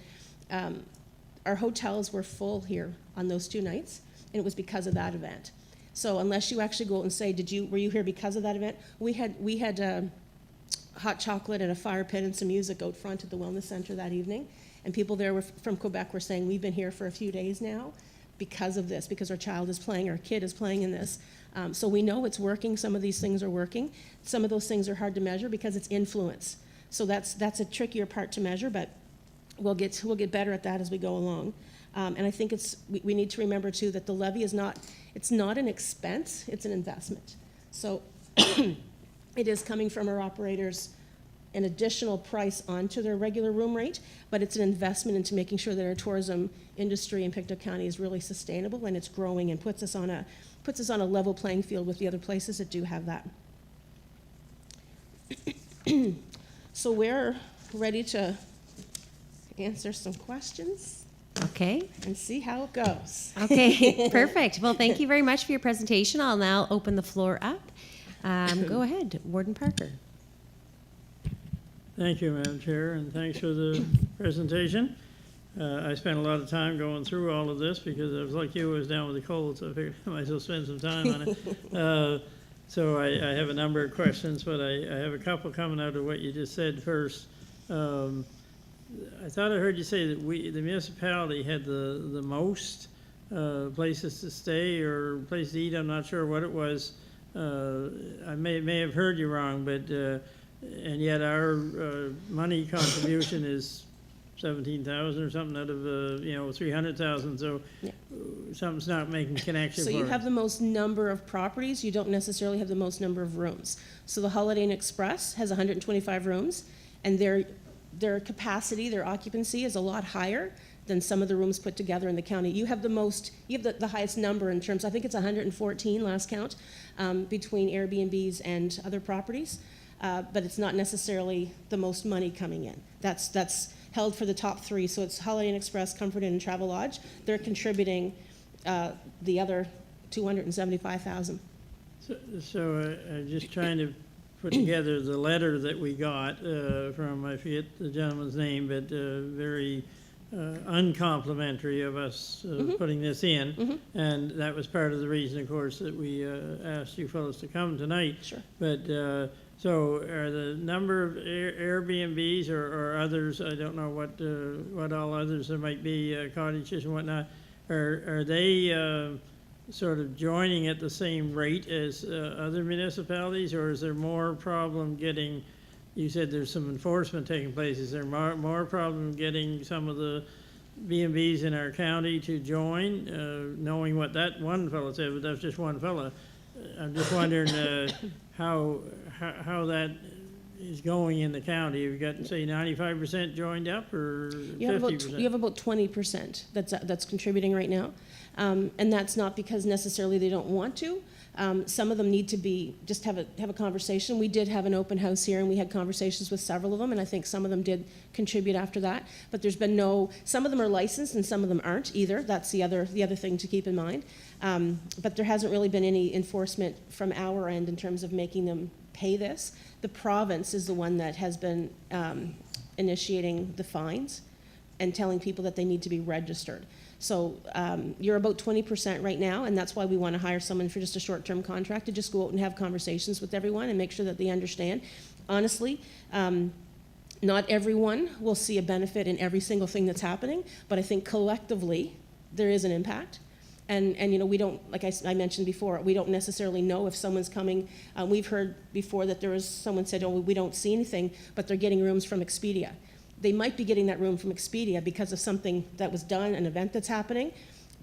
Our hotels were full here on those 2 nights, and it was because of that event. So unless you actually go out and say, were you here because of that event? We had hot chocolate and a fire pit and some music out front at the Wellness Center that evening, and people there from Quebec were saying, we've been here for a few days now because of this, because our kid is playing in this. So we know it's working. Some of these things are working. Some of those things are hard to measure because it's influence. So that's a trickier part to measure, but we'll get better at that as we go along. And I think we need to remember too that the levy it's not an expense, it's an investment. So it is coming from our operators an additional price onto their regular room rate, but it's an investment into making sure that our tourism industry in Pictou County is really sustainable and it's growing and puts us on a level playing field with the other places that do have that. So we're ready to answer some questions. Okay. And see how it goes. Okay, perfect. Well, thank you very much for your presentation. I'll now open the floor up. Go ahead, Warden Parker. Thank you, Madam Chair, and thanks for the presentation. I spent a lot of time going through all of this because I was like you, I was down with a cold, so I figured I might as well spend some time on it. So I have a number of questions, but I have a couple coming out of what you just said first. I thought I heard you say that the municipality had the most places to stay or places to eat. I'm not sure what it was. I may have heard you wrong, but and yet our money contribution is 17,000 or something out of 300,000. So yeah. Something's not making connection. So you have the most number of properties. You don't necessarily have the most number of rooms. So the Holiday Inn Express has 125 rooms, and their capacity, their occupancy is a lot higher than some of the rooms put together in the county. You have the highest number in terms, I think it's 114 last count, between Airbnbs and other properties, but it's not necessarily the most money coming in. That's held for the top 3, so it's Holiday Inn Express, Comfort Inn, and Travelodge. They're contributing the other 275,000. So just trying to put together the letter that we got from, I forget the gentleman's name, but very uncomplimentary of us putting this in. And that was part of the reason, of course, that we asked you fellows to come tonight. Sure. But so are the number of Airbnbs or others, I don't know what all others there might be, cottages and whatnot, are they sort of joining at the same rate as other municipalities, or is there more problem getting, you said there's some enforcement taking place, is there more problem getting some of the B&Bs in our county to join, knowing what that one fellow said, but that's just one fellow. I'm just wondering how that is going in the county. Have you got, say, 95% joined up, or 50%? You have about 20% that's contributing right now. And that's not because necessarily they don't want to. Some of them need to be, just have a conversation. We did have an open house here, and we had conversations with several of them, and I think some of them did contribute after that. But there's been some of them are licensed and some of them aren't either. That's the other thing to keep in mind. But there hasn't really been any enforcement from our end in terms of making them pay this. The province is the one that has been initiating the fines and telling people that they need to be registered. So you're about 20% right now, and that's why we want to hire someone for just a short-term contract to just go out and have conversations with everyone and make sure that they understand. Honestly, not everyone will see a benefit in every single thing that's happening, but I think collectively there is an impact. And you know, we don't, like I mentioned before, we don't necessarily know if someone's coming. We've heard before that there was someone said, oh, we don't see anything, but they're getting rooms from Expedia. They might be getting that room from Expedia because of something that was done, an event that's happening,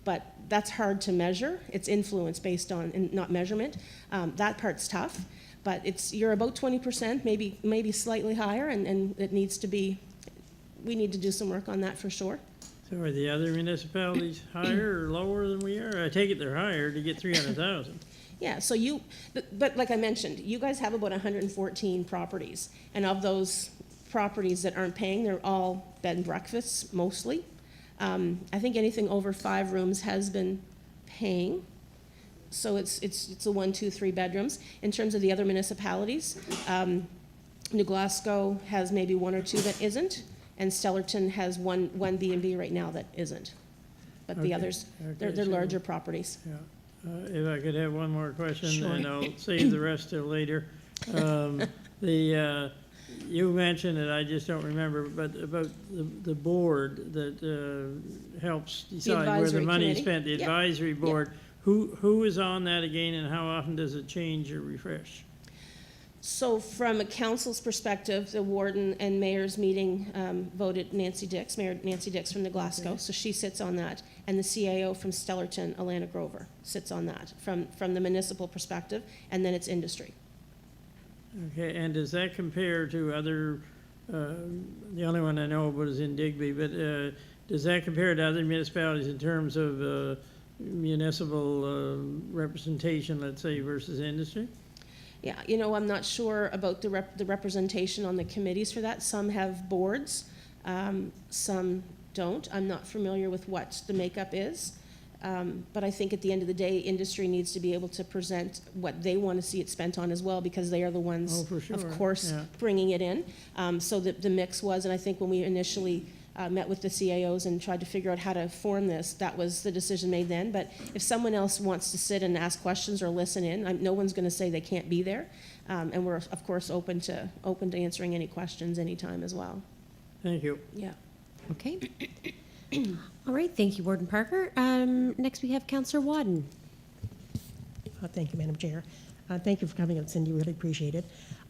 but that's hard to measure. It's influence based on, and not measurement. That part's tough, but you're about 20%, maybe slightly higher, and it needs to be, we need to do some work on that for sure. So are the other municipalities higher or lower than we are? I take it they're higher to get 300,000. Yeah, so but like I mentioned, you guys have about 114 properties, and of those properties that aren't paying, they're all bed and breakfasts mostly. I think anything over 5 rooms has been paying. So it's a 1, 2, 3 bedrooms. In terms of the other municipalities, New Glasgow has maybe 1 or 2 that isn't, and Stellarton has one B&B right now that isn't. But the others, they're larger properties. Yeah. If I could have one more question, Sure. and I'll save the rest till later. You mentioned it, I just don't remember, but about the board that helps decide where the money is spent, the advisory board. Who is on that again, and how often does it change or refresh? So from a council's perspective, the warden and mayor's meeting voted Mayor Nancy Dix from New Glasgow, so she sits on that. And the CAO from Stellarton, Alana Grover, sits on that from the municipal perspective, and then it's industry. Okay, and does that compare to other, the only one I know about is in Digby, but does that compare to other municipalities in terms of municipal representation, let's say, versus industry? Yeah, you know, I'm not sure about the representation on the committees for that. Some have boards, some don't. I'm not familiar with what the makeup is. But I think at the end of the day, industry needs to be able to present what they want to see it spent on as well, because they are the ones, of course, bringing it in. So the mix was, and I think when we initially met with the CAOs and tried to figure out how to form this, that was the decision made then. But if someone else wants to sit and ask questions or listen in, no one's going to say they can't be there. And we're, of course, open to answering any questions anytime as well. Thank you. Yeah. Okay. All right, thank you, Warden Parker. Next we have Councillor Wadden. Thank you, Madam Chair. Thank you for coming out, Cindy, really appreciate it.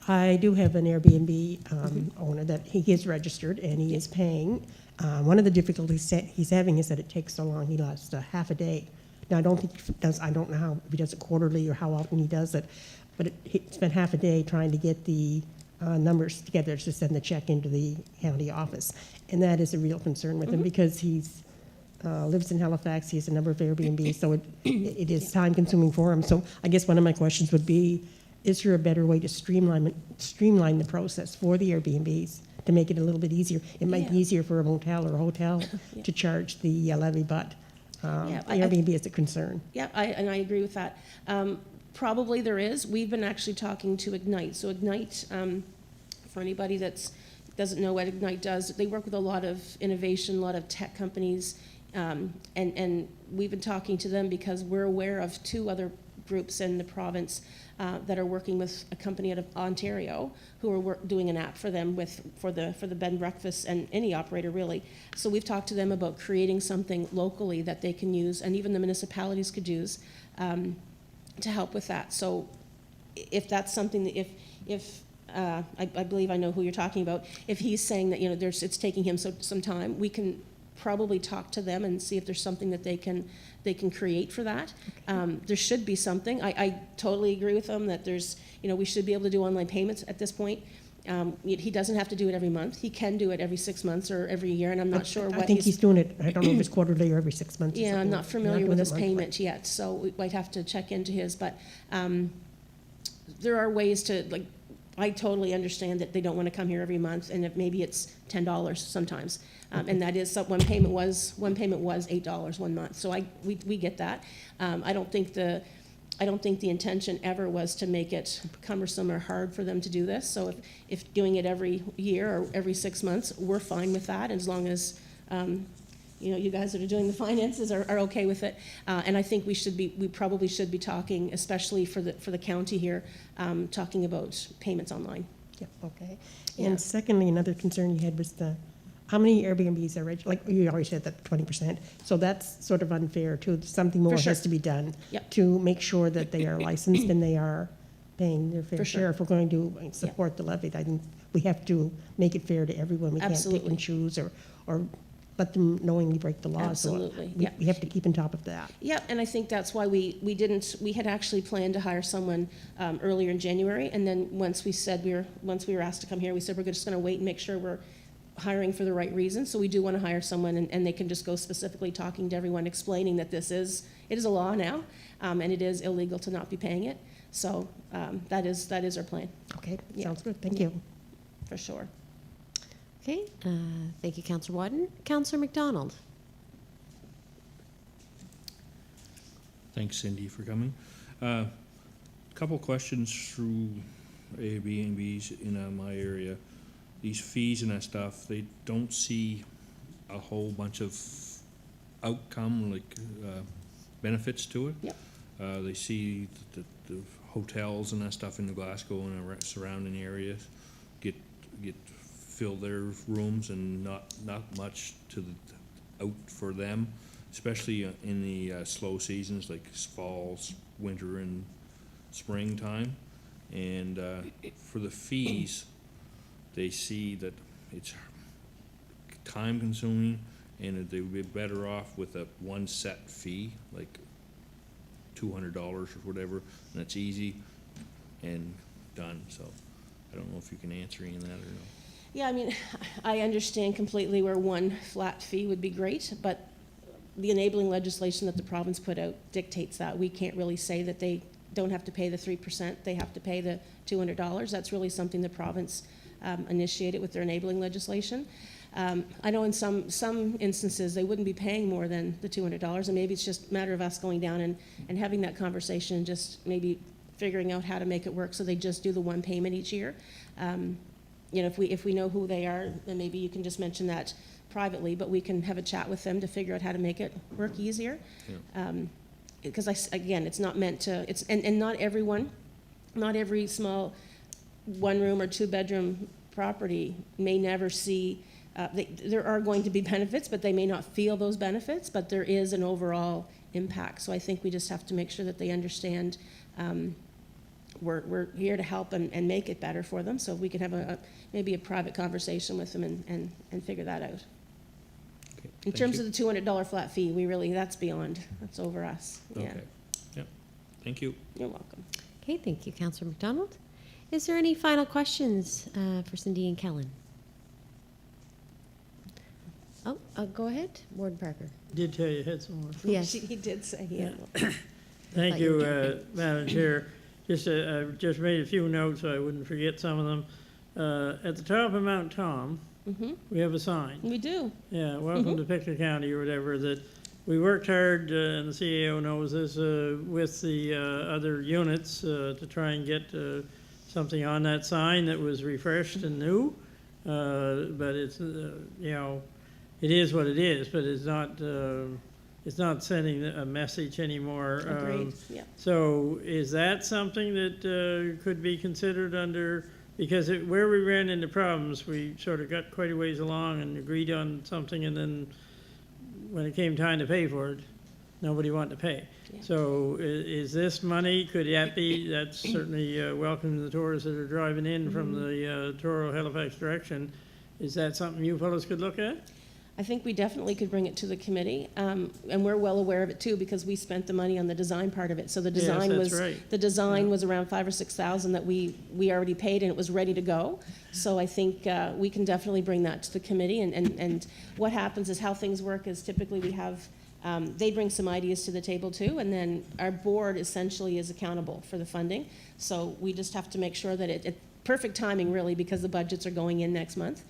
I do have an Airbnb owner that he is registered and he is paying. One of the difficulties he's having is that it takes so long. He lost half a day. Now, I don't think he does, I don't know how, if he does it quarterly or how often he does it, but he spent half a day trying to get the numbers together to send the check into the county office. And that is a real concern with him because he's lives in Halifax. He has a number of Airbnbs, so it is time consuming for him. So I guess one of my questions would be, is there a better way to streamline the process for the Airbnbs to make it a little bit easier? It might be easier for a motel or a hotel to charge the levy, but Yeah, Airbnb is a concern. Yeah, and I agree with that. Probably there is. We've been actually talking to Ignite. So Ignite, for anybody that doesn't know what Ignite does, they work with a lot of innovation, a lot of tech companies, and we've been talking to them because we're aware of 2 other groups in the province that are working with a company out of Ontario who are doing an app for them for the bed and breakfast and any operator really. So we've talked to them about creating something locally that they can use, and even the municipalities could use to help with that. So if that's something that I believe I know who you're talking about. If he's saying that it's taking him some time, we can probably talk to them and see if there's something that they can create for that. There should be something. I totally agree with them that we should be able to do online payments at this point. He doesn't have to do it every month. He can do it every 6 months or every year, and I'm not sure what I think he's doing it, I don't know if it's quarterly or every 6 months. Yeah, I'm not familiar doing with it his monthly. payment yet, so we might have to check into his, but there are ways to, I totally understand that they don't want to come here every month, and maybe it's $10 sometimes, and that is one payment was $8 one month. So we get that. I don't think the intention ever was to make it cumbersome or hard for them to do this. So if doing it every year or every 6 months, we're fine with that, as long as you guys that are doing the finances are okay with it. And I think we probably should be talking, especially for the county here, talking about payments online. Yeah, okay. Yeah. And secondly, another concern you had was how many Airbnbs are registered? Like you always said, that 20%. So that's sort of unfair too. Something more sure. has to be done Yep. to make sure that they are licensed and they are paying their fair For sure. share. If we're going to support the levy, I think we have to make it fair to everyone. We can't pick Absolutely. and choose or let them knowingly break the law. Absolutely, So yeah. we have to keep on top of that. Yeah, and I think that's why we had actually planned to hire someone earlier in January, and then once we were asked to come here, we said we're just going to wait and make sure we're hiring for the right reasons. So we do want to hire someone, and they can just go specifically talking to everyone, explaining that it is a law now, and it is illegal to not be paying it. So that is our plan. Okay, Yeah. sounds good. Thank you. For sure. Okay, thank you, Councillor Wadden. Councillor McDonald. Thanks, Cindy, for coming. Couple questions through Airbnbs in my area. These fees and that stuff, they don't see a whole bunch of outcome, benefits to it. Yep. They see the hotels and that stuff in the Glasgow and the surrounding areas get fill their rooms, and not much out for them, especially in the slow seasons like fall, winter, and springtime. And for the fees, they see that it's time consuming, and that they would be better off with a one set fee, like $200 or whatever, and that's easy and done. So I don't know if you can answer any of that or no. Yeah, I mean, I understand completely where one flat fee would be great, but the enabling legislation that the province put out dictates that. We can't really say that they don't have to pay the 3%, they have to pay the $200. That's really something the province initiated with their enabling legislation. I know in some instances they wouldn't be paying more than the $200, and maybe it's just a matter of us going down and having that conversation, just maybe figuring out how to make it work so they just do the one payment each year. If we know who they are, then maybe you can just mention that privately, but we can have a chat with them to figure out how to make it work easier. Because again, it's not meant to, and not everyone, not every small one room or 2-bedroom property may never see, there are going to be benefits, but they may not feel those benefits, but there is an overall impact. So I think we just have to make sure that they understand we're here to help and make it better for them. So if we can have maybe a private conversation with them and figure that out. Okay, In terms of the $200 flat fee, that's over us. Yeah. Okay. Yep. Thank you. You're welcome. Okay, thank you, Councillor McDonald. Is there any final questions for Cindy and Kellen? Oh, go ahead, Warden Parker. Did tell you had some more. Yes. He did say he had one. Thank Thought you you, Madam Chair. I just made a few notes so I wouldn't forget some of them. At the top of Mount Tom, we have a sign. We do. Yeah, welcome to Pictou County or whatever, that we worked hard, and the CAO knows this, with the other units to try and get something on that sign that was refreshed and new. But it's, you know, it is what it is, but it's not sending a message anymore. Agreed, yeah. So is that something that could be considered under, because where we ran into problems, we sort of got quite a ways along and agreed on something, and then when it came time to pay for it, nobody wanted to pay. Yeah. So is this money, could that be, that's certainly welcome to the tourists that are driving in from the Truro Halifax direction. Is that something you fellows could look at? I think we definitely could bring it to the committee, and we're well aware of it too, because we spent the money on the design part of it. So the Yes, design that's was, right. the design was around $5,000 or $6,000 that we already paid, and it was ready to go. So I think we can definitely bring that to the committee, and what happens is how things work is typically we have, they bring some ideas to the table too, and then our board essentially is accountable for the funding. So we just have to make sure that it perfect timing really, because the budgets are going in next month.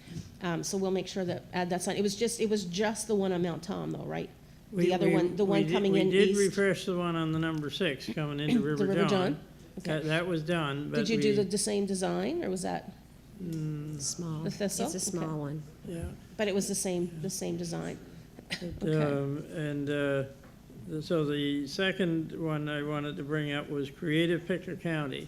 So we'll make sure that add that sign. It was just the one on Mount Tom though, right? The other one, the one coming in We did east. refresh the one on the number 6 coming into River The River John. John? Okay. That was done, but Did you do we- the same design, or was that, Small. The thistle? It's a small Okay. one. Yeah. but it was the same design? So the second one I wanted to bring up was Creative Picture County.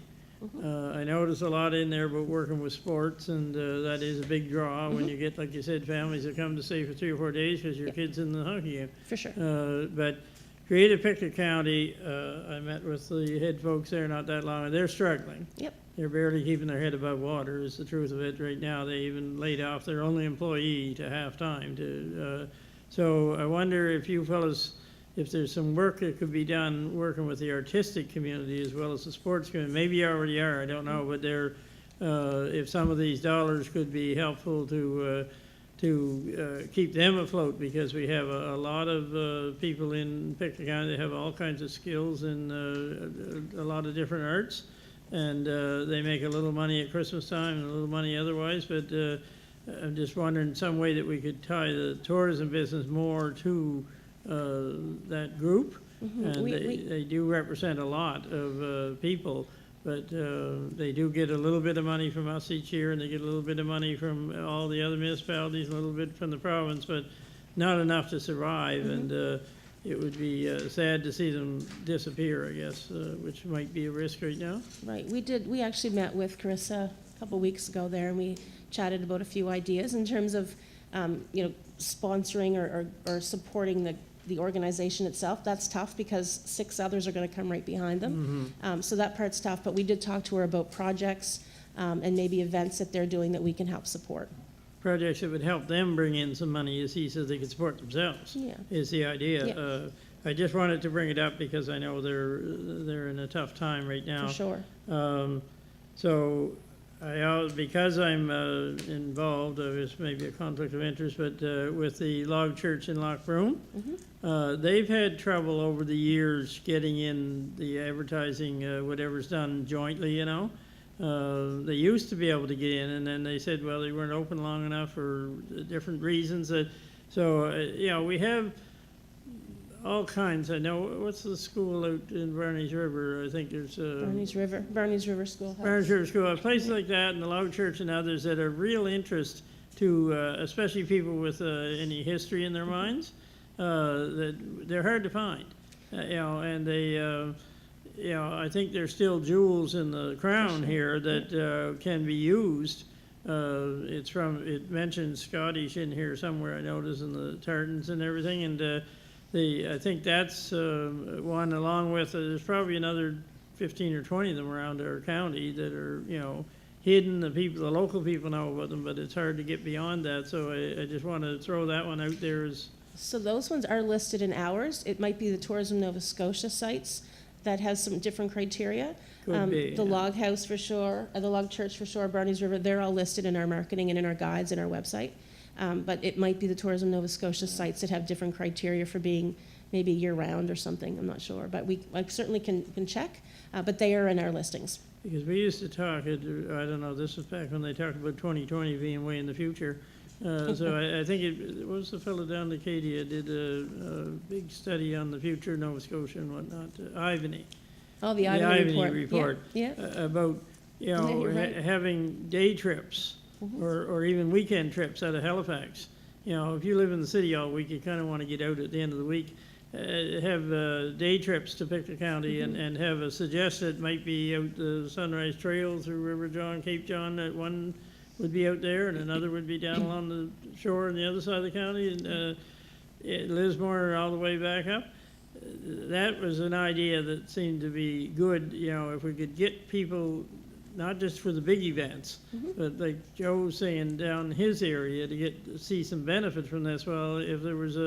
I noticed a lot in there about working with sports, and that is a big draw when you get, like you said, families that come to stay for 3 or 4 days because your kid's in the hockey game. For sure. But Creative Picture County, I met with the head folks there not that long, and they're struggling. Yep. They're barely keeping their head above water, is the truth of it right now. They even laid off their only employee to half-time. So I wonder if you fellows, if there's some work that could be done working with the artistic community as well as the sports community. Maybe you already are, I don't know, but if some of these dollars could be helpful to keep them afloat, because we have a lot of people in Pictou County that have all kinds of skills in a lot of different arts, and they make a little money at Christmas time and a little money otherwise, but I'm just wondering some way that we could tie the tourism business more to that group. And they do represent a lot of people, but they do get a little bit of money from us each year, and they get a little bit of money from all the other municipalities, a little bit from the province, but not enough to survive. And it would be sad to see them disappear, I guess, which might be a risk right now. Right, we actually met with Carissa a couple weeks ago there, and we chatted about a few ideas in terms of, sponsoring or supporting the organization itself. That's tough because 6 others are gonna come right behind them. So that part's tough, but we did talk to her about projects, and maybe events that they're doing that we can help support. Projects that would help them bring in some money, as he says, they could support themselves. Yeah. Is the idea. Yeah. I just wanted to bring it up because I know they're in a tough time right now. For sure. So because I'm involved, this may be a conflict of interest, but with the Log Church in Lochbroom, they've had trouble over the years getting in the advertising, whatever's done jointly, They used to be able to get in, and then they said, well, they weren't open long enough for different reasons. We have all kinds. I know, what's the school out in Barney's River? I think there's Barney's River School. Barney's River School, places like that, and the Log Church and others that are real interest to, especially people with any history in their minds, that they're hard to find, and they. I think there's still jewels in the crown here that can be used. It mentions Scottish in here somewhere, I noticed, in the tartans and everything, and I think that's one, along with, there's probably another 15 or 20 of them around our county that are, hidden. The local people know about them, but it's hard to get beyond that, so I just want to throw that one out there as. So those ones are listed in ours. It might be the Tourism Nova Scotia sites that has some different criteria. Could be, the yeah. Log House for sure, the Log Church for sure, Barney's River, they're all listed in our marketing and in our guides and our website. But it might be the Tourism Nova Scotia sites that have different criteria for being maybe year-round or something, I'm not sure. But I certainly can check, but they are in our listings. Because we used to talk, I don't know, this was back when they talked about 2020 being way in the future, So I think it was the fellow down in Acadia did a big study on the future of Nova Scotia and whatnot, Ivany. Oh, the Ivany report. Yeah, Yeah. about, you Yeah, know, you're right. having day trips or even weekend trips out of Halifax. You know, if you live in the city all week, you kind of want to get out at the end of the week. Have day trips to pick the county and have a suggested might be out the Sunrise Trail through River John, Cape John, that one would be out there and another would be down along the shore on the other side of the county and Lismore all the way back up. That was an idea that seemed to be good, you know, if we could get people, not just for the big events, but like Joe was saying down his area to see some benefit from this. Well, if there was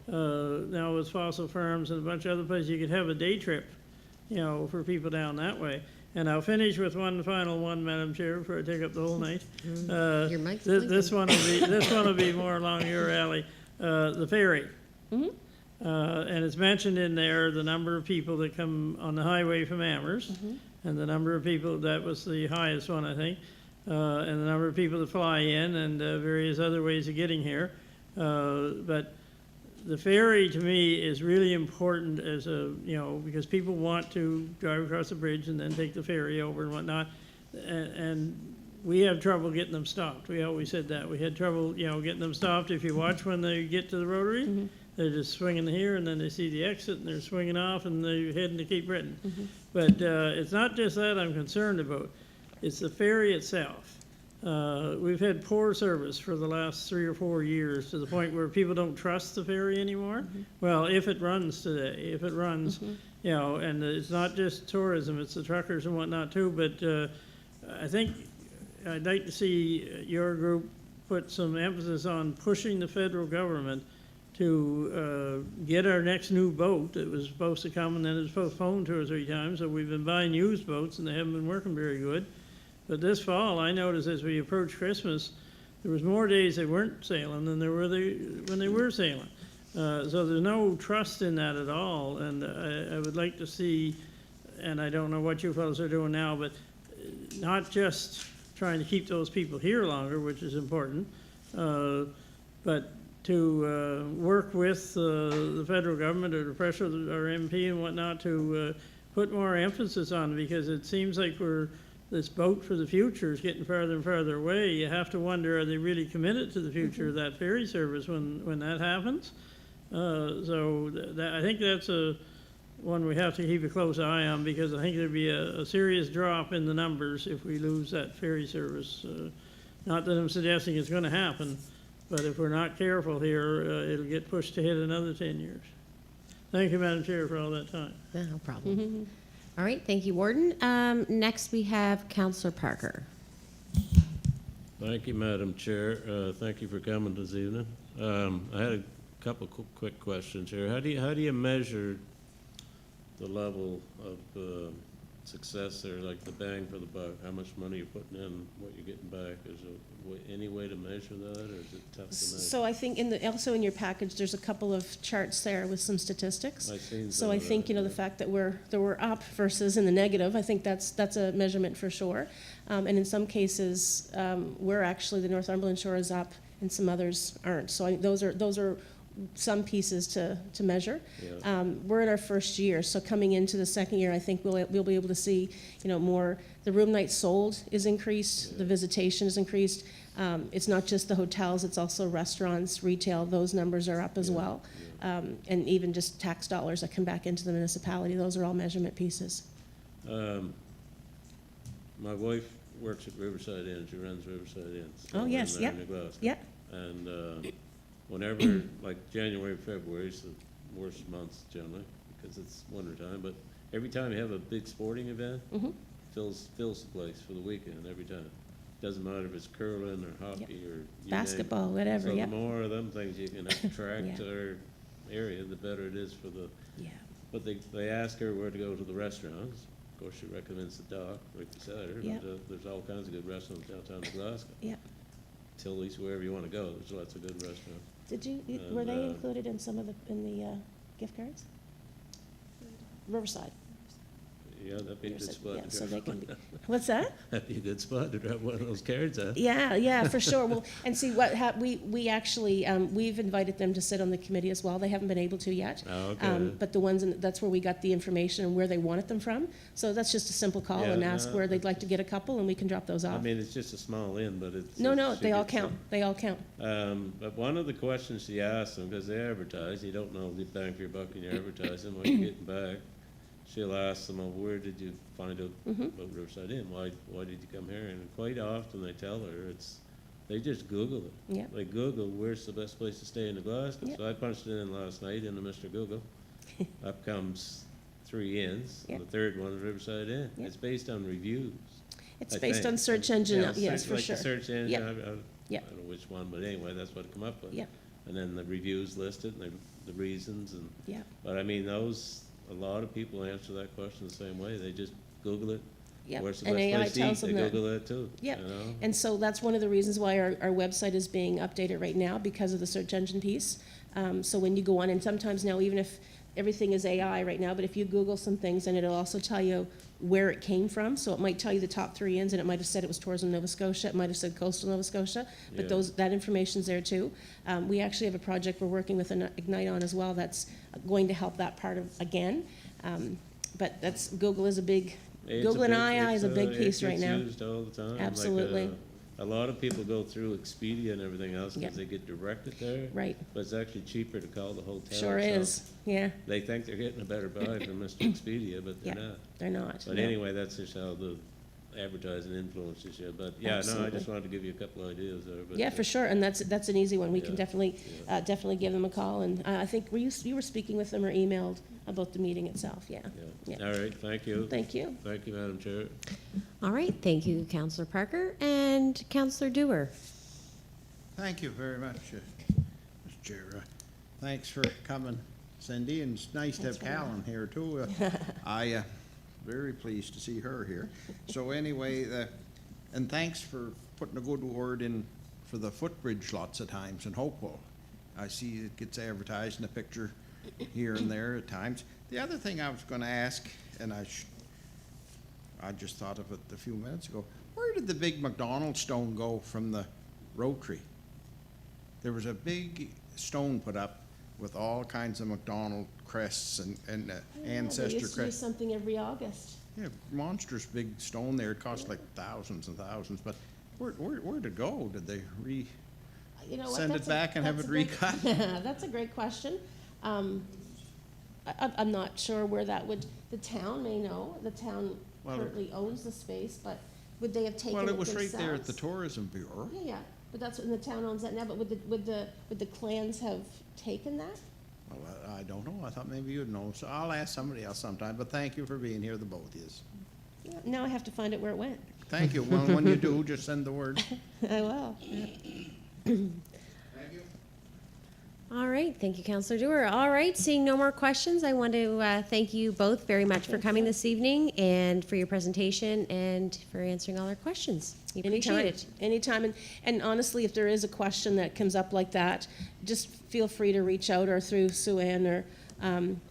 now with Fossil Farms and a bunch of other places, you could have a day trip, you know, for people down that way. And I'll finish with one final one, Madam Chair, before I take up the whole night. Your mic's This one will be more along your alley. The ferry. And it's mentioned in there the number of people that come on the highway from Amherst, and the number of people, that was the highest one, I think, and the number of people that fly in, and various other ways of getting here. But the ferry, to me, is really important as a, you know, because people want to drive across the bridge and then take the ferry over and whatnot. And we have trouble getting them stopped. We always said that. We had trouble, you know, getting them stopped. If you watch when they get to the Rotary, they're just swinging here, and then they see the exit, and they're swinging off, and they're heading to Cape Breton. But it's not just that I'm concerned about. It's the ferry itself. We've had poor service for the last 3 or 4 years to the point where people don't trust the ferry anymore. Well, if it runs today, if it runs, you know, and it's not just tourism, it's the truckers and whatnot too, but I think I'd like to see your group put some emphasis on pushing the federal government to get our next new boat. It was supposed to come and then it was postponed 2 or 3 times, so we've been buying used boats and they haven't been working very good. But this fall, I noticed as we approached Christmas, there was more days they weren't sailing than there were when they were sailing. So there's no trust in that at all, and I would like to see, and I don't know what you fellows are doing now, but not just trying to keep those people here longer, which is important, but to work with the federal government or to pressure our MP and whatnot to put more emphasis on it, because it seems like this boat for the future is getting farther and farther away. You have to wonder, are they really committed to the future of that ferry service when that happens? So I think that's one we have to keep a close eye on, because I think there'd be a serious drop in the numbers if we lose that ferry service. Not that I'm suggesting it's going to happen, but if we're not careful here, it'll get pushed ahead another 10 years. Thank you, Madam Chair, for all that time. No problem. All right, thank you, Warden. Next, we have Councillor Parker. Thank you, Madam Chair. Thank you for coming this evening. I had a couple quick questions here. How do you measure the level of success there, like the bang for the buck? How much money you're putting in, what you're getting back? Is there any way to measure that, or is it tough to measure? So I think also in your package, there's a couple of charts there with some statistics. I've seen So some I of think, that, the yeah. fact that we're up versus in the negative, I think that's a measurement for sure. And in some cases, we're actually, the Northumberland shore is up and some others aren't. So those are some pieces to measure. Yeah. We're in our first year, so coming into the second year, I think we'll be able to see, more. The room nights sold is increased, the visitation is increased. It's not just the hotels, it's also restaurants, retail, those numbers are up as well. And even just tax dollars that come back into the municipality, those are all measurement pieces. My wife works at Riverside Inn. She runs Riverside Inn. Oh, yes, yep, yep. And whenever, like January, February is the worst months generally because it's wintertime, but every time you have a big sporting event, fills the place for the weekend every time. Doesn't matter if it's curling or hockey or you Basketball, name it. whatever, So yep. the more of them things you can attract Yeah. our area, the better it is for the. Yeah. But they ask her where to go to the restaurants. Of course, she recommends the Dock, like you said. Yep. But there's all kinds of good restaurants downtown in Glasgow. Yep. Tilly's, wherever you want to go, there's lots of good restaurants. Were they And, included in some of the gift cards? Riverside. Yeah, that'd be a good There's a- spot yeah, to so drop. they can be- What's that? That'd be a good spot to drop one of those cards at. Yeah, for sure. Well, and see, we actually, we've invited them to sit on the committee as well. They haven't been able to yet. Oh, okay. But the ones, that's where we got the information and where they wanted them from. So that's just a simple call Yeah, and ask no, where they'd like to get a couple, and we can drop those I off. mean, it's just a small inn, but it's. No, it should they all get count. They all count. But one of the questions she asked them, because they advertise, you don't know the bang for your buck in your advertising, what you're getting back. She'll ask them, well, where did you find out about Riverside Inn? Why did you come here? And quite often they tell her they just Google it. Yep. They Google, where's the best place to stay in the Glasgow? Yep. So I punched it in last night into Mr. Google. Up comes 3 inns, and the Yep. third one is Riverside Inn. Yep. It's based on reviews. It's I based think. on search engine, Yeah, yes, for like sure. the search engine, Yep. I Yep. don't know which one, but anyway, that's what it come up with. Yep. And then the reviews listed, and the reasons, and, Yep. but I mean, a lot of people answer that question the same way, they just Google it. Yep. Where's the And best AI place to tells eat? them They that. Google that too, you Yep. know? And so that's one of the reasons why our website is being updated right now, because of the search engine piece. So when you go on, and sometimes now, even if everything is AI right now, but if you Google some things, and it'll also tell you where it came from. So it might tell you the top 3 inns, and it might have said it was Tourism Nova Scotia, it might have said Coastal Nova Scotia, but Yeah. that information's there too. We actually have a project we're working with Ignite on as well that's going to help that part of, again. But Google is a big, It's Google and AI it's is a big it piece right gets now. used all the time. Like, Absolutely. a lot of people go through Expedia and everything else Yep. because they get directed there. Right. But it's actually cheaper to call the hotel. Sure so is, yeah, They think they're getting a better buy from Mr. Expedia, but they're Yeah. not. they're not. But no. anyway, that's just how the advertising influences you. But yeah, no, I Absolutely. just wanted to give you a couple ideas there. But, Yeah, for sure, and that's an easy one. We can Yeah. definitely give them a call, and I think you were speaking with them or emailed about the meeting itself, yeah. Yeah. Yeah. All right, thank you. Thank you. Thank you, Madam Chair. All right, thank you, Councillor Parker. And Councillor Dewar. Thank you very much, Mr. Chair. Thanks for coming, Cindy, and it's nice to have Callan here too. I very pleased to see her here. So anyway, and thanks for putting a good word in for the footbridge lots of times in Hopewell. I see it gets advertised in a picture here and there at times. The other thing I was going to ask, and I just thought of it a few minutes ago, where did the big McDonald stone go from the Rotary? There was a big stone put up with all kinds of McDonald crests and ancestor They used to do crests. something every August. Yeah, monstrous big stone there. It cost like thousands and thousands. But where'd it go? Did they You know what, send it that's back and have that's it a great- recut? That's a great question. I'm not sure where that would, the town may know. The town Well, currently owns the space, but would they have taken it Well, it themselves? was right there at the Tourism Bureau. Yeah, but that's, and the town owns that now, but would the clans have taken that? Well, I don't know. I thought maybe you'd know. So I'll ask somebody else sometime. But thank you for being here, the both of yous. Yeah, now I have to find out where it went. Thank you. Well, when you do, just send the word. I will. All right, thank you, Councillor Dewar. All right, seeing no more questions, I want to thank you both very much for coming this evening and for your presentation and for answering all our questions. We appreciate Anytime, it. anytime. And honestly, if there is a question that comes up like that, just feel free to reach out or through Sue Ann or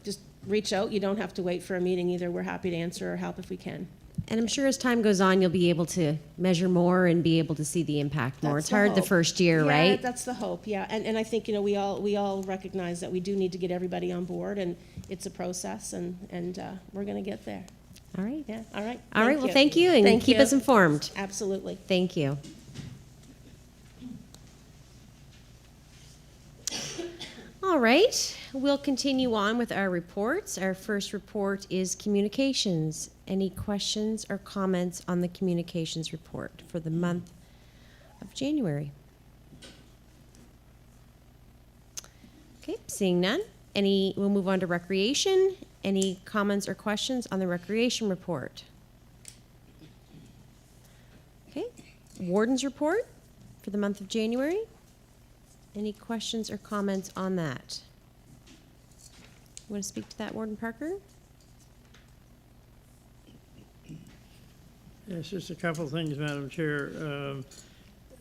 just reach out. You don't have to wait for a meeting either. We're happy to answer or help if we can. And I'm sure as time goes on, you'll be able to measure more and be able to see the impact more. That's It's the hard the hope. first year, Yeah, right? that's the hope, yeah. And I think, we all recognize that we do need to get everybody on board, and it's a process, and we're gonna get there. All right. Yeah, all right. All right, well, thank you, and Thank keep you. us informed. Absolutely. Thank you. All right, we'll continue on with our reports. Our first report is communications. Any questions or comments on the communications report for the month of January? Okay, seeing none. We'll move on to recreation. Any comments or questions on the recreation report? Okay, warden's report for the month of January. Any questions or comments on that? You want to speak to that, Warden Parker? Yes, just a couple things, Madam Chair.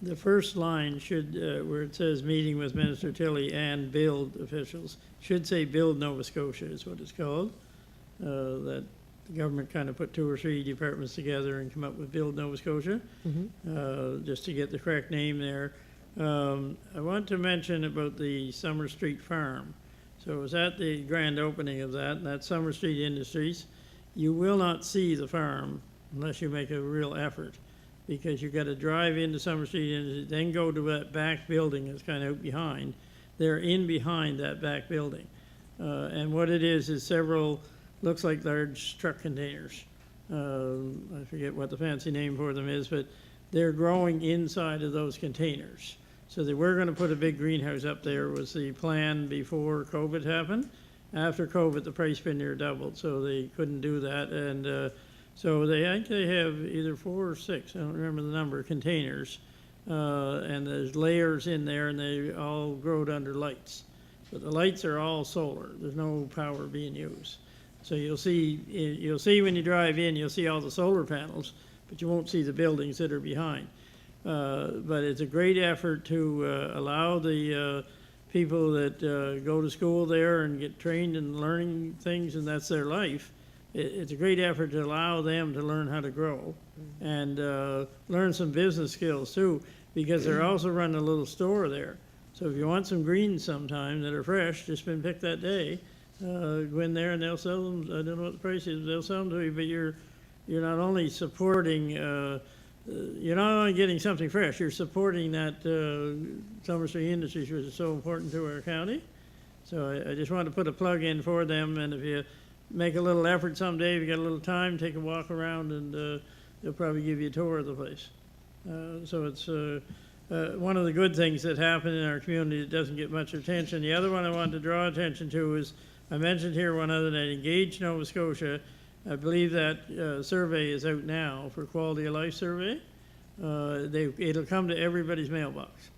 The first line should, where it says meeting with Minister Tilley and build officials, should say build Nova Scotia is what it's called. That the government kind of put 2 or 3 departments together and come up with Build Nova Scotia, just to get the correct name there. I want to mention about the Summer Street Farm. So it was at the grand opening of that, and that's Summer Street Industries. You will not see the farm unless you make a real effort, because you got to drive into Summer Street Industries, then go to that back building that's kind of out behind. They're in behind that back building. And what it is several, looks like large truck containers. I forget what the fancy name for them is, but they're growing inside of those containers. So they were going to put a big greenhouse up there, was the plan before COVID happened. After COVID, the price been near doubled, so they couldn't do that. And so they actually have either 4 or 6, I don't remember the number, containers. And there's layers in there, and they all growed under lights. But the lights are all solar. There's no power being used. So you'll see when you drive in, you'll see all the solar panels, but you won't see the buildings that are behind. But it's a great effort to allow the people that go to school there and get trained in learning things, and that's their life. It's a great effort to allow them to learn how to grow and learn some business skills too, because they're also running a little store there. So if you want some greens sometime that are fresh, just been picked that day, go in there and they'll sell them. I don't know what the price is, they'll sell them to you, but you're not only supporting, you're not only getting something fresh, you're supporting that Summer Street Industries, which is so important to our county. So I just wanted to put a plug in for them, and if you make a little effort someday, if you got a little time, take a walk around, and they'll probably give you a tour of the place. So it's one of the good things that happen in our community that doesn't get much attention. The other one I wanted to draw attention to is, I mentioned here one other night, Engage Nova Scotia. I believe that survey is out now for Quality of Life survey. It'll come to everybody's mailbox.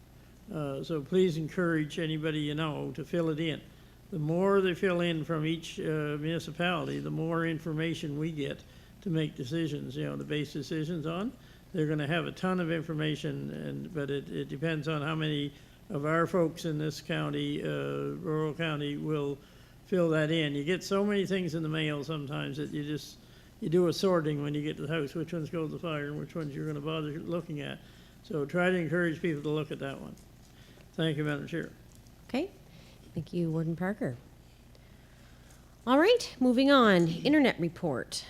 So please encourage anybody you know to fill it in. The more they fill in from each municipality, the more information we get to make decisions, to base decisions on. They're going to have a ton of information, but it depends on how many of our folks in this county, rural county, will fill that in. You get so many things in the mail sometimes that you do a sorting when you get to the house, which ones go to the fire and which ones you're going to bother looking at. So try to encourage people to look at that one. Thank you, Madam Chair. Okay. Thank you, Warden Parker. All right, moving on. Internet report.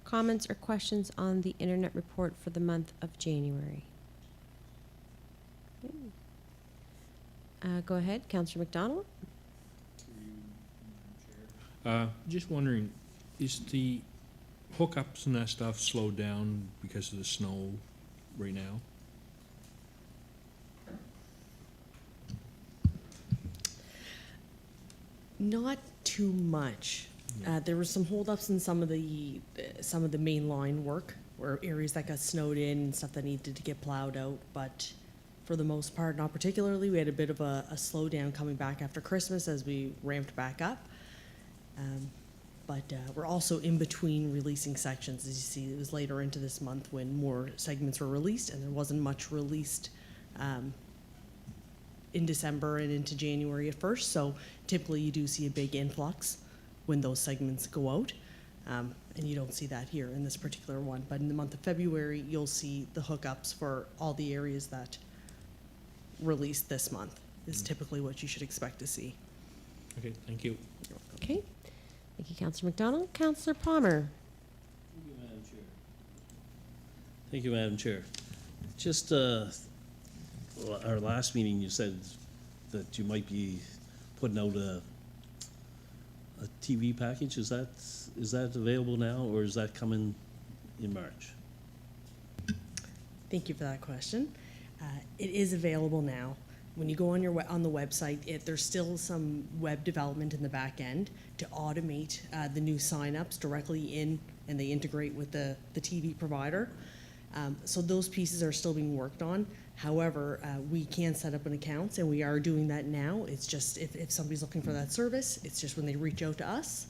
Comments or questions on the internet report for the month of January? Go ahead, Councillor McDonald. Just wondering, is the hookups and that stuff slowed down because of the snow right now? Not too much. There were some holdups in some of the main line work, or areas that got snowed in and stuff that needed to get plowed out. But for the most part, not particularly, we had a bit of a slowdown coming back after Christmas as we ramped back up. But we're also in between releasing sections. As you see, it was later into this month when more segments were released, and there wasn't much released in December and into January at first. So typically you do see a big influx when those segments go out. And you don't see that here in this particular one. But in the month of February, you'll see the hookups for all the areas that released this month is typically what you should expect to see. Okay, thank you. Okay. Thank you, Councillor McDonald. Councillor Palmer. Thank you, Madam Chair. Thank you, Madam Chair. Just our last meeting, you said that you might be putting out a TV package. Is that available now, or is that coming in March? Thank you for that question. It is available now. When you go on on the website, there's still some web development in the back end to automate the new signups directly in, and they integrate with the TV provider. So those pieces are still being worked on. However, we can set up an account, and we are doing that now. It's just if somebody's looking for that service, it's just when they reach out to us,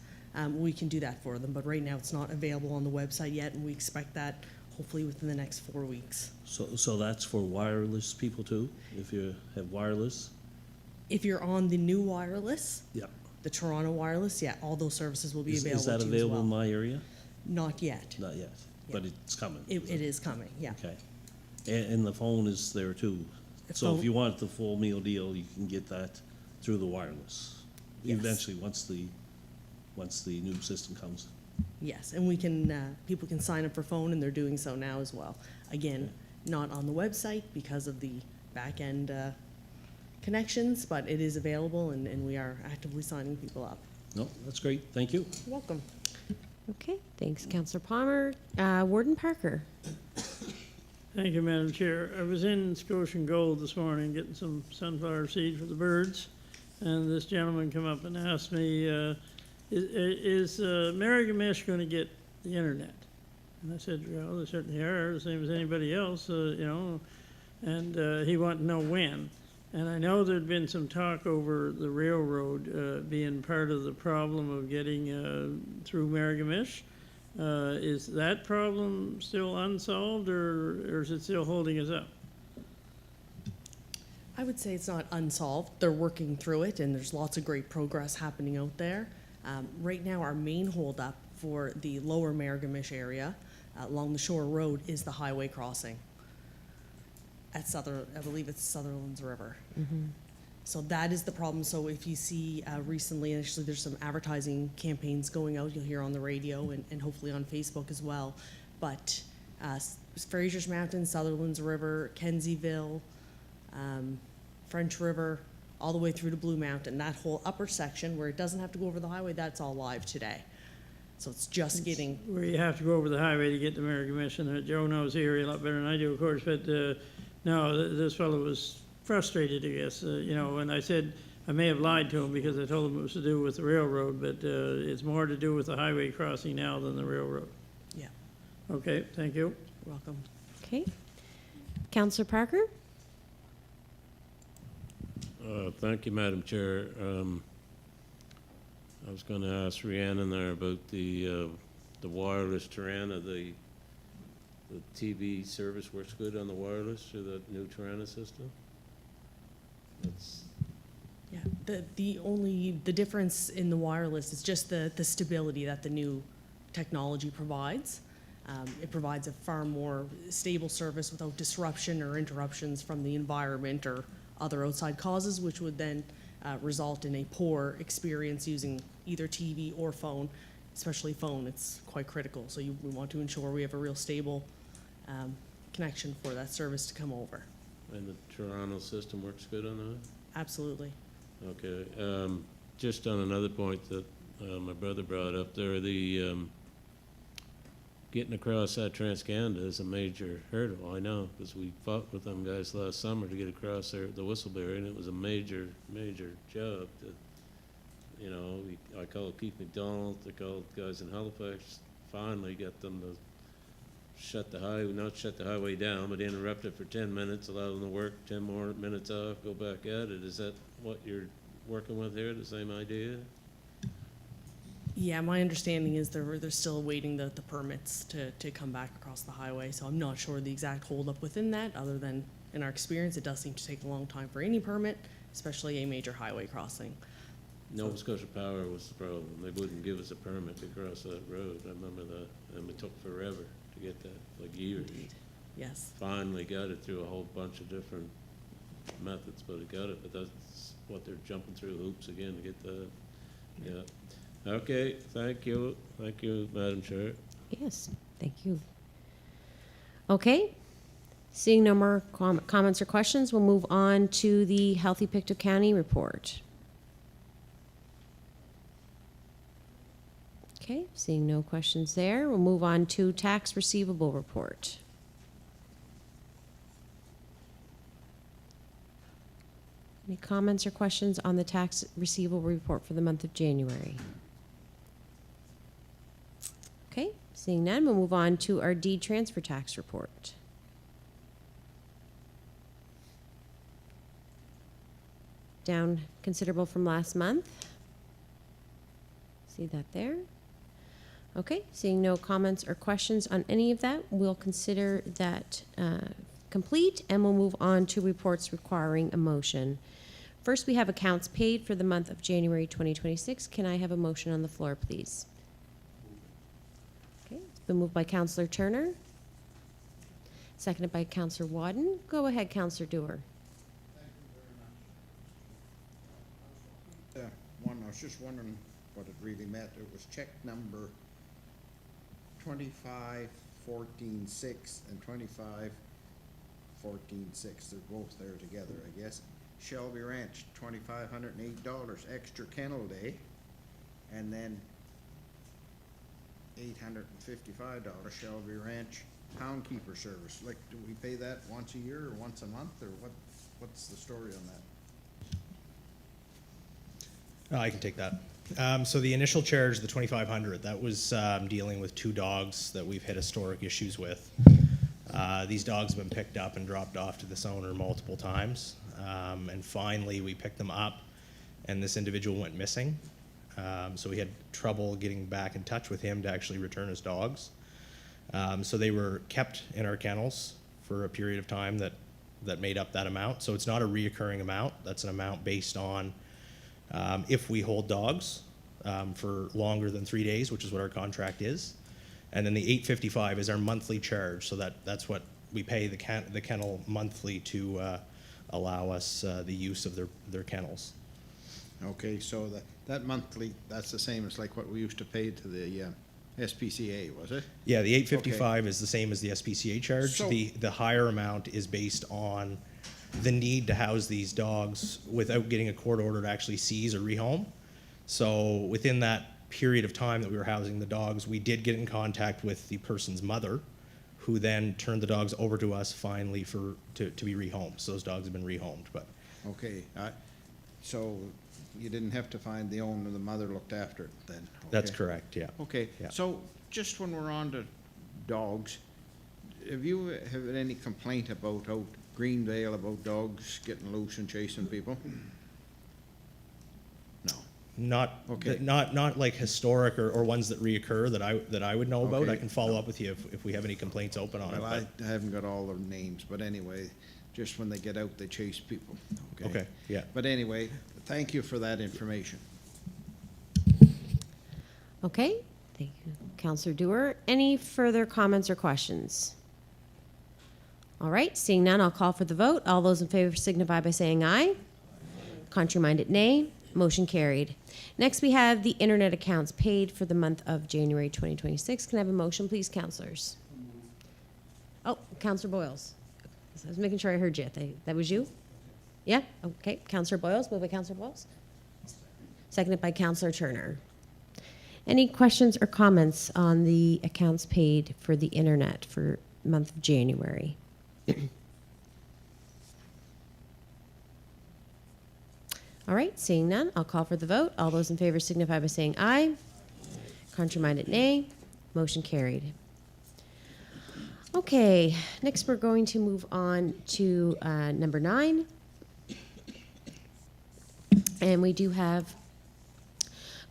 we can do that for them. But right now, it's not available on the website yet, and we expect that hopefully within the next 4 weeks. So that's for wireless people too, if you have wireless? If you're on the new wireless, Yeah. The Toronto Wireless, yeah, all those services will be available Is that to you as available in well. my area? Not yet. Not yet, but it's coming. It is coming, yeah. Okay. And the phone is there too. The So if phone- you want the full meal deal, you can get that through the wireless. Yes. Eventually, once the new system comes. Yes, and we can, people can sign up for phone, and they're doing so now as well. Again, not on the website because of the back-end connections, but it is available, and we are actively signing people up. No, that's great. Thank you. You're welcome. Okay, thanks, Councillor Palmer. Warden Parker. Thank you, Madam Chair. I was in Scotian Gold this morning getting some sunflower seed for the birds, and this gentleman come up and asked me, is Marigamish going to get the internet? And I said, well, they certainly are, the same as anybody else, and he wanted to know when. And I know there'd been some talk over the railroad being part of the problem of getting through Marigamish. Is that problem still unsolved, or is it still holding us up? I would say it's not unsolved. They're working through it, and there's lots of great progress happening out there. Right now, our main holdup for the lower Marigamish area along the Shore Road is the highway crossing at I believe it's Sutherland's River. So that is the problem. So if you see recently, actually there's some advertising campaigns going out, you'll hear on the radio and hopefully on Facebook as well. But Fraser's Mountain, Sutherland's River, Kensieville, French River, all the way through to Blue Mountain, that whole upper section where it doesn't have to go over the highway, that's all live today. So it's just getting, Where you have to go over the highway to get to Marigamish, and Joe knows the area a lot better than I do, of course, but no, this fellow was frustrated, I guess, and I said, I may have lied to him because I told him it was to do with the railroad, but it's more to do with the highway crossing now than the railroad. yeah, Okay, thank you. you're welcome. Okay. Councillor Parker? Thank you, Madam Chair. I was going to ask Rhiannon there about the wireless Tirana. The TV service works good on the wireless through the new Tirana system? That's Yeah, the difference in the wireless is just the stability that the new technology provides. It provides a far more stable service without disruption or interruptions from the environment or other outside causes, which would then result in a poor experience using either TV or phone, especially phone. It's quite critical. So we want to ensure we have a real stable connection for that service to come over. and the Toronto system works good on that? Absolutely. Okay, just on another point that my brother brought up there, the getting across that Trans-Canada is a major hurdle, I know, because we fought with them guys last summer to get across there, the Whistleberry, and it was a major, major job to, I called Keith McDonald, I called guys in Halifax, finally got them to not shut the highway down, but interrupt it for 10 minutes, allow them to work 10 more minutes off, go back at it. Is that what you're working with here, the same idea? Yeah, my understanding is they're still awaiting the permits to come back across the highway, so I'm not sure the exact holdup within that, other than in our experience, it does seem to take a long time for any permit, especially a major highway crossing. Nova Scotia Power was the problem. They wouldn't give us a permit to cross that road. I remember that, and it took forever to get that, like years. Yes. Finally got it through a whole bunch of different methods, but it got it, but that's what they're jumping through hoops again to get that, yeah. Okay, thank you, Madam Chair. Yes, thank you. Okay, seeing no more comments or questions, we'll move on to the Healthy Pictou County report. Okay, seeing no questions there, we'll move on to tax receivable report. Any comments or questions on the tax receivable report for the month of January? Okay, seeing none, we'll move on to our deed transfer tax report. Down considerable from last month. See that there? Okay, seeing no comments or questions on any of that, we'll consider that complete, and we'll move on to reports requiring a motion. First, we have accounts paid for the month of January 2026. Can I have a motion on the floor, please? Okay, it's been moved by Councillor Turner, seconded by Councillor Wadden. Go ahead, Councillor Dewar. I was just wondering what it really meant. It was check number 25-14-6 and 25-14-6. They're both there together, I guess. Shelby Ranch, $2,508 extra kennel day, and then $855 Shelby Ranch pound keeper service. Like, do we pay that once a year or once a month, or what's the story on that? I can take that. So the initial charge, the $2,500, that was dealing with 2 dogs that we've had historic issues with. These dogs have been picked up and dropped off to this owner multiple times. And finally, we picked them up, and this individual went missing. So we had trouble getting back in touch with him to actually return his dogs. So they were kept in our kennels for a period of time that made up that amount. So it's not a reoccurring amount. That's an amount based on if we hold dogs for longer than 3 days, which is what our contract is. And then the $855 is our monthly charge. So that's what we pay the kennel monthly to allow us the use of their kennels. Okay, so that monthly, that's the same as like what we used to pay to the SPCA, was it? Yeah, the $855 is the same as the SPCA charge. So- The higher amount is based on the need to house these dogs without getting a court order to actually seize or rehome. So within that period of time that we were housing the dogs, we did get in contact with the person's mother, who then turned the dogs over to us finally to be rehomed. So those dogs have been rehomed. But Okay, so you didn't have to find the owner, the mother looked after it then? that's Okay. correct, yeah. Okay, Yeah. so just when we're on to dogs, have you had any complaint about out Greenvale about dogs getting loose and chasing people? No. Not, Okay. not like historic or ones that reoccur that I would know about. Okay. I can follow up with you if we have any complaints open on it. Well, but- I haven't got all their names, but anyway, just when they get out, they chase people, okay? Okay, yeah. But anyway, thank you for that information. Okay, thank you, Councillor Dewar. Any further comments or questions? All right, seeing none, I'll call for the vote. All those in favor signify by saying aye. Contrary-minded, nay. Motion carried. Next, we have the internet accounts paid for the month of January 2026. Can I have a motion, please, councillors? Oh, Councillor Boyles. I was making sure I heard you. That was you? Yeah? Okay. Councillor Boyles, moved by Councillor Boyles. Seconded by Councillor Turner. Any questions or comments on the accounts paid for the internet for month of January? All right, seeing none, I'll call for the vote. All those in favor signify by saying aye. Contrary-minded, nay. Motion carried. Okay, next we're going to move on to number 9. And we do have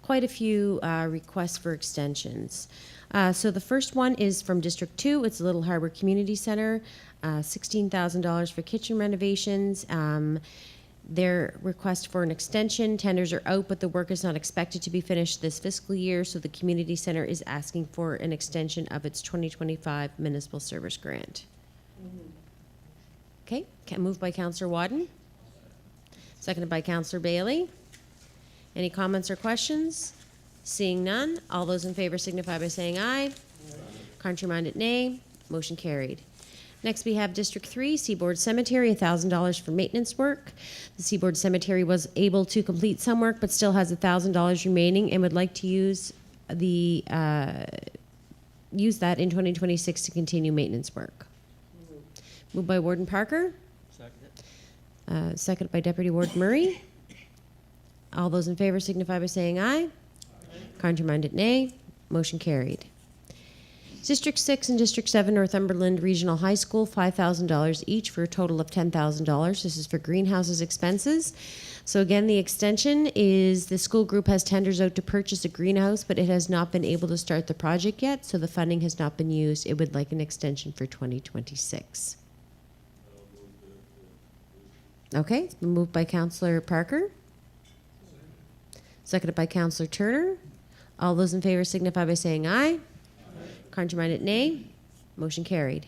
quite a few requests for extensions. So the first one is from District 2. It's Little Harbor Community Center, $16,000 for kitchen renovations. Their request for an extension, tenders are out, but the work is not expected to be finished this fiscal year, so the community center is asking for an extension of its 2025 municipal service grant. Okay, moved by Councillor Wadden, seconded by Councillor Bailey. Any comments or questions? Seeing none, all those in favor signify by saying aye. Contrary-minded, nay. Motion carried. Next, we have District 3, Seaboard Cemetery, $1,000 for maintenance work. The Seaboard Cemetery was able to complete some work, but still has $1,000 remaining and would like to use that in 2026 to continue maintenance work. Moved by Warden Parker. Seconded by Deputy Warden Murray. All those in favor signify by saying aye. Contrary-minded, nay. Motion carried. District 6 and District 7 Northumberland Regional High School, $5,000 each for a total of $10,000. This is for greenhouses expenses. So again, the extension is the school group has tenders out to purchase a greenhouse, but it has not been able to start the project yet, so the funding has not been used. It would like an extension for 2026. Okay, it's been moved by Councillor Parker. Seconded by Councillor Turner. All those in favor signify by saying aye. Contrary-minded, nay. Motion carried.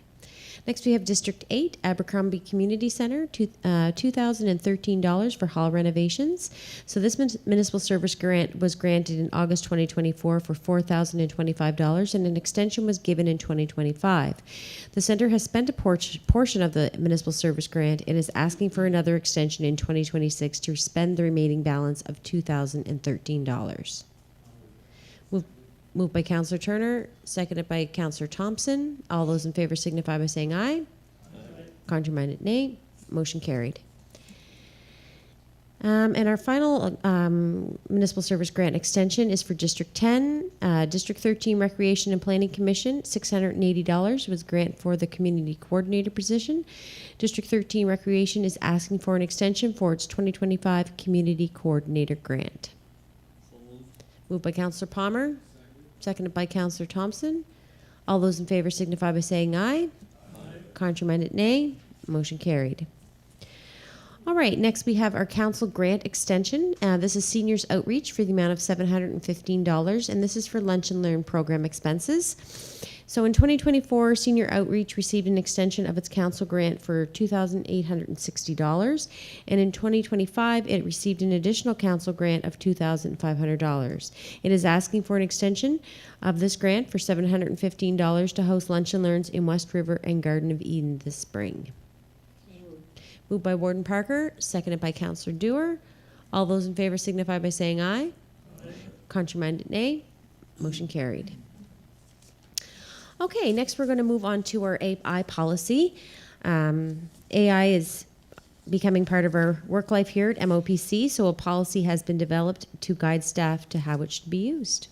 Next, we have District 8, Abercrombie Community Center, $2,013 for hall renovations. So this municipal service grant was granted in August 2024 for $4,025, and an extension was given in 2025. The center has spent a portion of the municipal service grant and is asking for another extension in 2026 to spend the remaining balance of $2,013. Moved by Councillor Turner, seconded by Councillor Thompson. All those in favor signify by saying aye. Contrary-minded, nay. Motion carried. And our final municipal service grant extension is for District 10. District 13 Recreation and Planning Commission, $680 was grant for the community coordinator position. District 13 Recreation is asking for an extension for its 2025 community coordinator grant. Moved by Councillor Palmer. Seconded by Councillor Thompson. All those in favor signify by saying aye. Contrary-minded, nay. Motion carried. All right, next we have our council grant extension. This is seniors outreach for the amount of $715, and this is for lunch and learn program expenses. So in 2024, senior outreach received an extension of its council grant for $2,860, and in 2025, it received an additional council grant of $2,500. It is asking for an extension of this grant for $715 to host lunch and learns in West River and Garden of Eden this spring. Moved by Warden Parker, seconded by Councillor Dewar. All those in favor signify by saying aye. Contrary-minded, nay. Motion carried. Okay, next we're going to move on to our AI policy. AI is becoming part of our work life here at MOPC, so a policy has been developed to guide staff to how it should be used.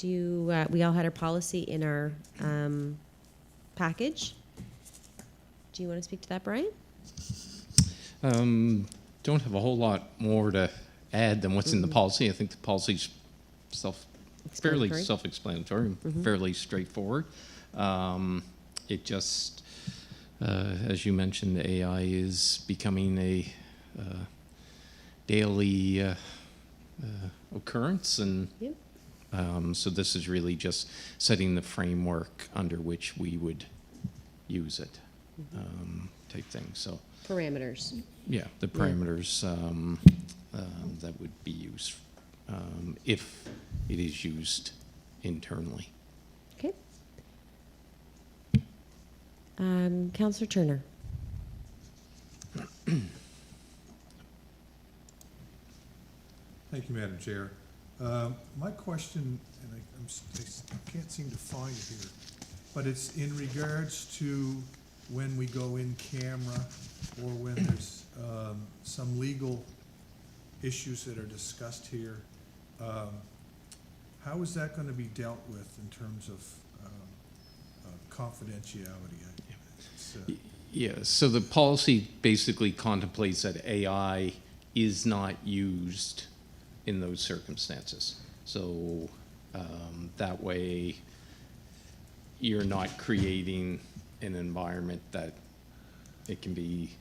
We all had our policy in our package. Do you want to speak to that, Brian? Don't have a whole lot more to add than what's in the policy. I think the policy's fairly self-explanatory, fairly straightforward. It just, as you mentioned, AI is becoming a daily occurrence, and so this is really just setting the framework under which we would use it, type thing. So Parameters. yeah, the parameters that would be used if it is used internally. Okay. Councillor Turner. Thank you, Madam Chair. My question, and I can't seem to find it here, but it's in regards to when we go in camera or when there's some legal issues that are discussed here. How is that going to be dealt with in terms of confidentiality? Yeah, so the policy basically contemplates that AI is not used in those circumstances. So that way you're not creating an environment that it can be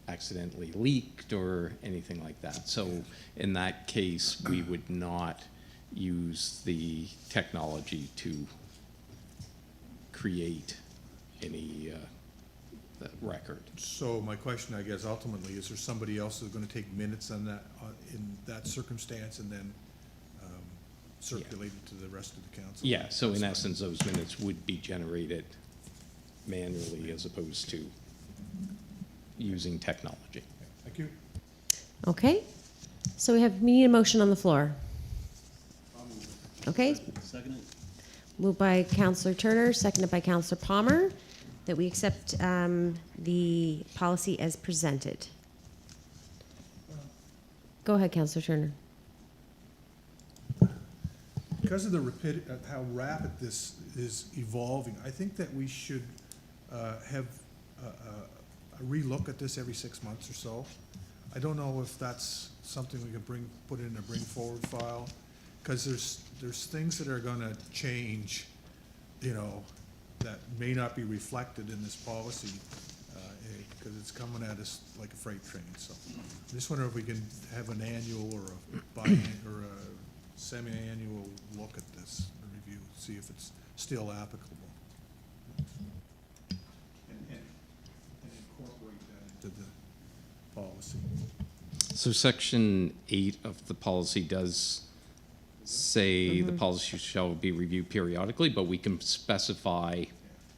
accidentally leaked or anything like that. So in that case, we would not use the technology to create any record. So my question, I guess, ultimately, is there somebody else who's going to take minutes on that, in that circumstance, and then circulate it to the rest of the council? Yeah, so in essence, those minutes would be generated manually as opposed to using technology. Thank you. Okay. So we need a motion on the floor. Okay. Second it. Moved by Councillor Turner, seconded by Councillor Palmer, that we accept the policy as presented. Go ahead, Councillor Turner. Because of the how rapid this is evolving, I think that we should have a relook at this every 6 months or so. I don't know if that's something we can put in a bring forward file, because there's things that are going to change, that may not be reflected in this policy okay, because it's coming at us like a freight train, so. I just wonder if we can have an annual or or a semi-annual look at this review, see if it's still applicable. And incorporate that into the policy. So section 8 of the policy does say the policy shall be reviewed periodically, but we can specify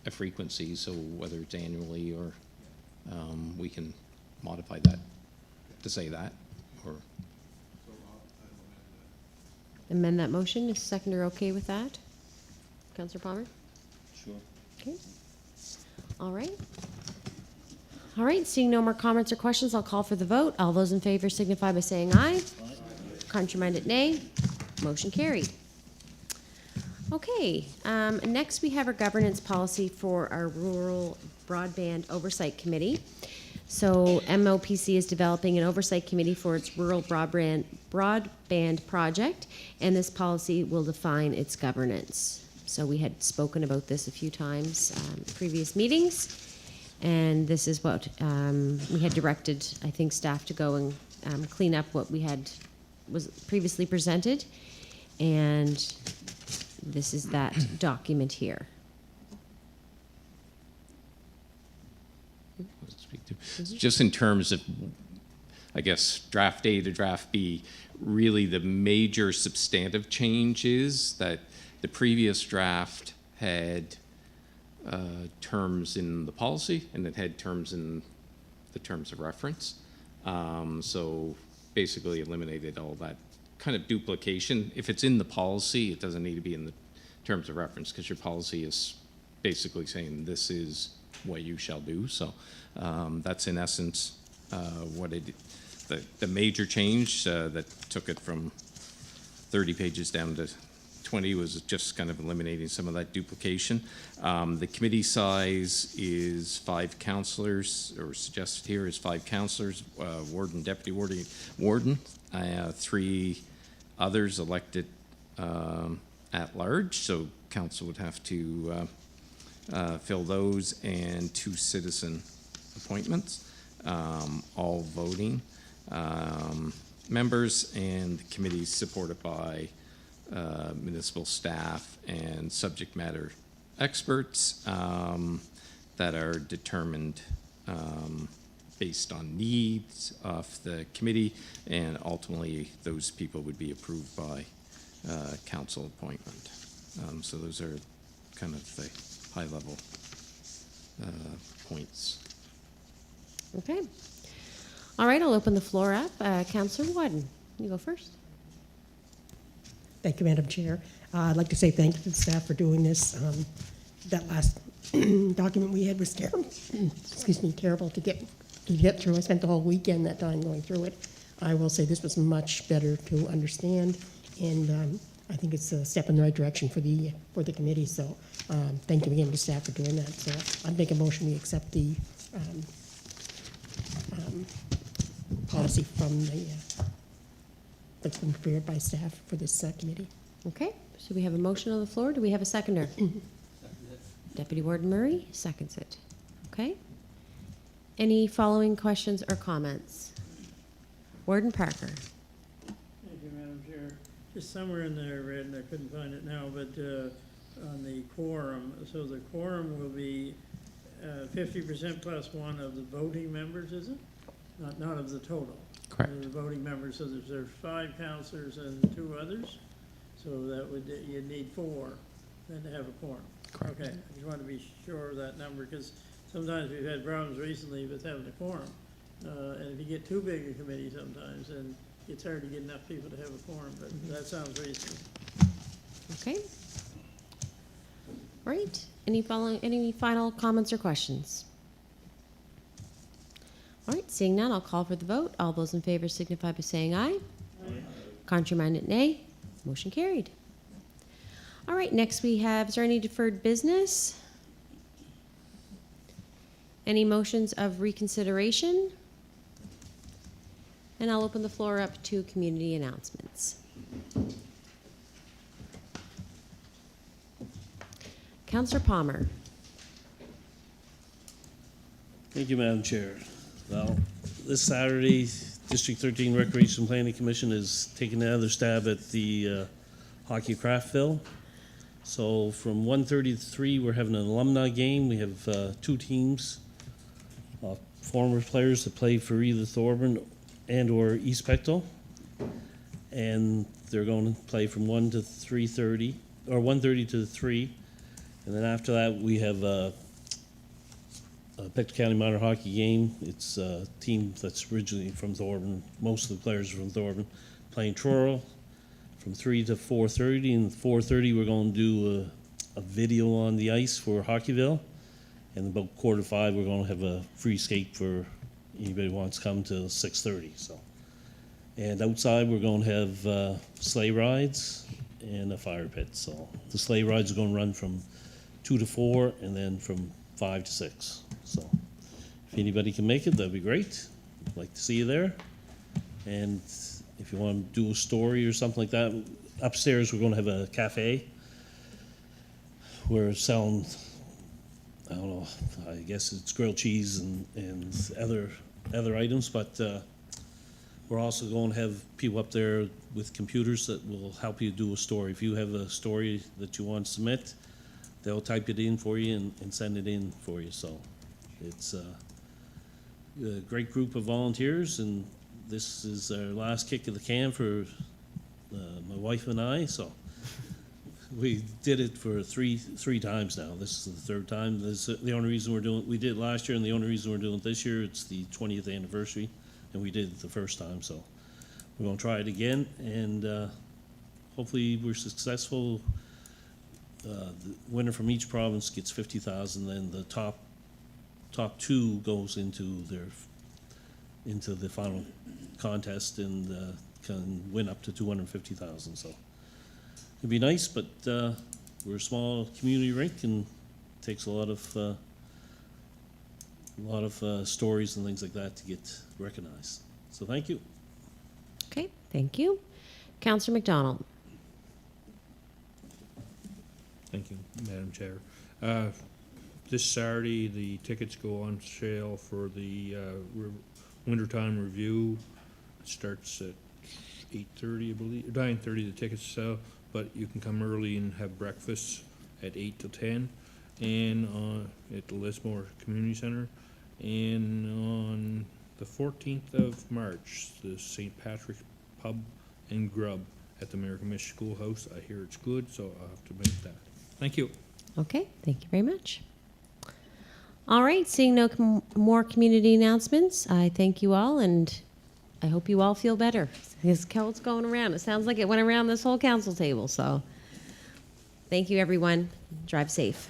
a frequency, so whether it's annually or we can modify that to say that, or Amend that motion. Is seconder okay with that? Councillor Palmer? Sure. Okay. All right. All right, seeing no more comments or questions, I'll call for the vote. All those in favor signify by saying aye. Contrary-minded, nay. Motion carried. Okay, next we have our governance policy for our Rural Broadband Oversight Committee. So MOPC is developing an oversight committee for its rural broadband project, and this policy will define its governance. So we had spoken about this a few times in previous meetings, and this is what we had directed, I think, staff to go and clean up what was previously presented, and this is that document here. just in terms of, I guess, draft A to draft B, really the major substantive change is that the previous draft had terms in the policy and it had terms in the terms of reference. So basically eliminated all that kind of duplication. If it's in the policy, it doesn't need to be in the terms of reference because your policy is basically saying this is what you shall do. So that's in essence what it, the major change that took it from 30 pages down to 20 was just kind of eliminating some of that duplication. The committee size is 5 councillors, or suggested here is 5 councillors, warden, deputy warden, 3 others elected at large, so council would have to fill those, and 2 citizen appointments, all voting members, and the committee is supported by municipal staff and subject matter experts that are determined based on needs of the committee, and ultimately those people would be approved by council appointment. So those are kind of the high-level points. Okay. All right, I'll open the floor up. Councillor Wadden, you go first. Thank you, Madam Chair. I'd like to say thank you to the staff for doing this. That last document we had was terrible. Excuse me, terrible to get through. I spent the whole weekend that time going through it. I will say this was much better to understand, and I think it's a step in the right direction for the committee. So thank you again to staff for doing that. So I'd make a motion we accept the policy from that's been prepared by staff for this committee. Okay, so we have a motion on the floor. Do we have a seconder? Deputy Warden Murray seconds it. Okay. Any following questions or comments? Warden Parker. Thank you, Madam Chair. Just somewhere in there I read, and I couldn't find it now, but on the quorum, so the quorum will be 50% plus 1 of the voting members, is it? Not of the total. Correct. The voting members, so there's 5 councillors and 2 others, so that would, you'd need 4 then to have a quorum. Correct. Okay, I just want to be sure of that number, because sometimes we've had problems recently with having a quorum. And if you get too big a committee sometimes, then it's hard to get enough people to have a quorum, but that sounds reasonable. Okay. All right. Any final comments or questions? All right, seeing none, I'll call for the vote. All those in favor signify by saying aye. Aye. Contrary-minded, nay. Motion carried. All right, next we have, is there any deferred business? Any motions of reconsideration? And I'll open the floor up to community announcements. Councillor Palmer. Thank you, Madam Chair. Well, this Saturday, District 13 Recreation Planning Commission is taking another stab at the Hockey Craftville. So from 1:30 to 3, we're having an alumni game. We have 2 teams, former players that play for either Thorburn and or East Pectoral. And they're going to play from 1 to 3:30, or 1:30 to 3. And then after that, we have a Pectoral County Minor Hockey game. It's a team that's originally from Thorburn. Most of the players are from Thorburn, playing Truro from 3 to 4:30. And 4:30, we're going to do a video on the ice for Hockeyville. And about 4:45, we're going to have a free skate for anybody who wants to come to 6:30. So, and outside, we're going to have sleigh rides and a fire pit. So the sleigh rides are going to run from 2 to 4, and then from 5 to 6. So if anybody can make it, that'd be great. I'd like to see you there. And if you want to do a story or something like that, upstairs we're going to have a cafe. We're selling, I don't know, I guess it's grilled cheese and other items, but we're also going to have people up there with computers that will help you do a story. If you have a story that you want to submit, they'll type it in for you and send it in for you. So it's a great group of volunteers, and this is our last kick of the can for my wife and I. So we did it for three times now. This is the 3rd time. This is the only reason we did it last year, and the only reason we're doing it this year, it's the 20th anniversary, and we did it the first time. So we're going to try it again, and hopefully we're successful. The winner from each province gets 50,000. Then the top 2 goes into the final contest and can win up to 250,000. So it'd be nice, but we're a small community rink and it takes a lot of stories and things like that to get recognized. So thank you. Okay, thank you. Councillor McDonald. Thank you, Madam Chair. This Saturday, the tickets go on sale for the wintertime review. It starts at 8:30, I believe, 9:30 the tickets sell, but you can come early and have breakfast at 8 to 10, and at the Lismore Community Center. And on the 14th of March, the St. Patrick's Pub and Grub at the Miracamish Schoolhouse. I hear it's good, so I'll have to make that. Thank you. Okay, thank you very much. All right, seeing no more community announcements, I thank you all, and I hope you all feel better. This cold's going around. It sounds like it went around this whole council table, so thank you, everyone. Drive safe.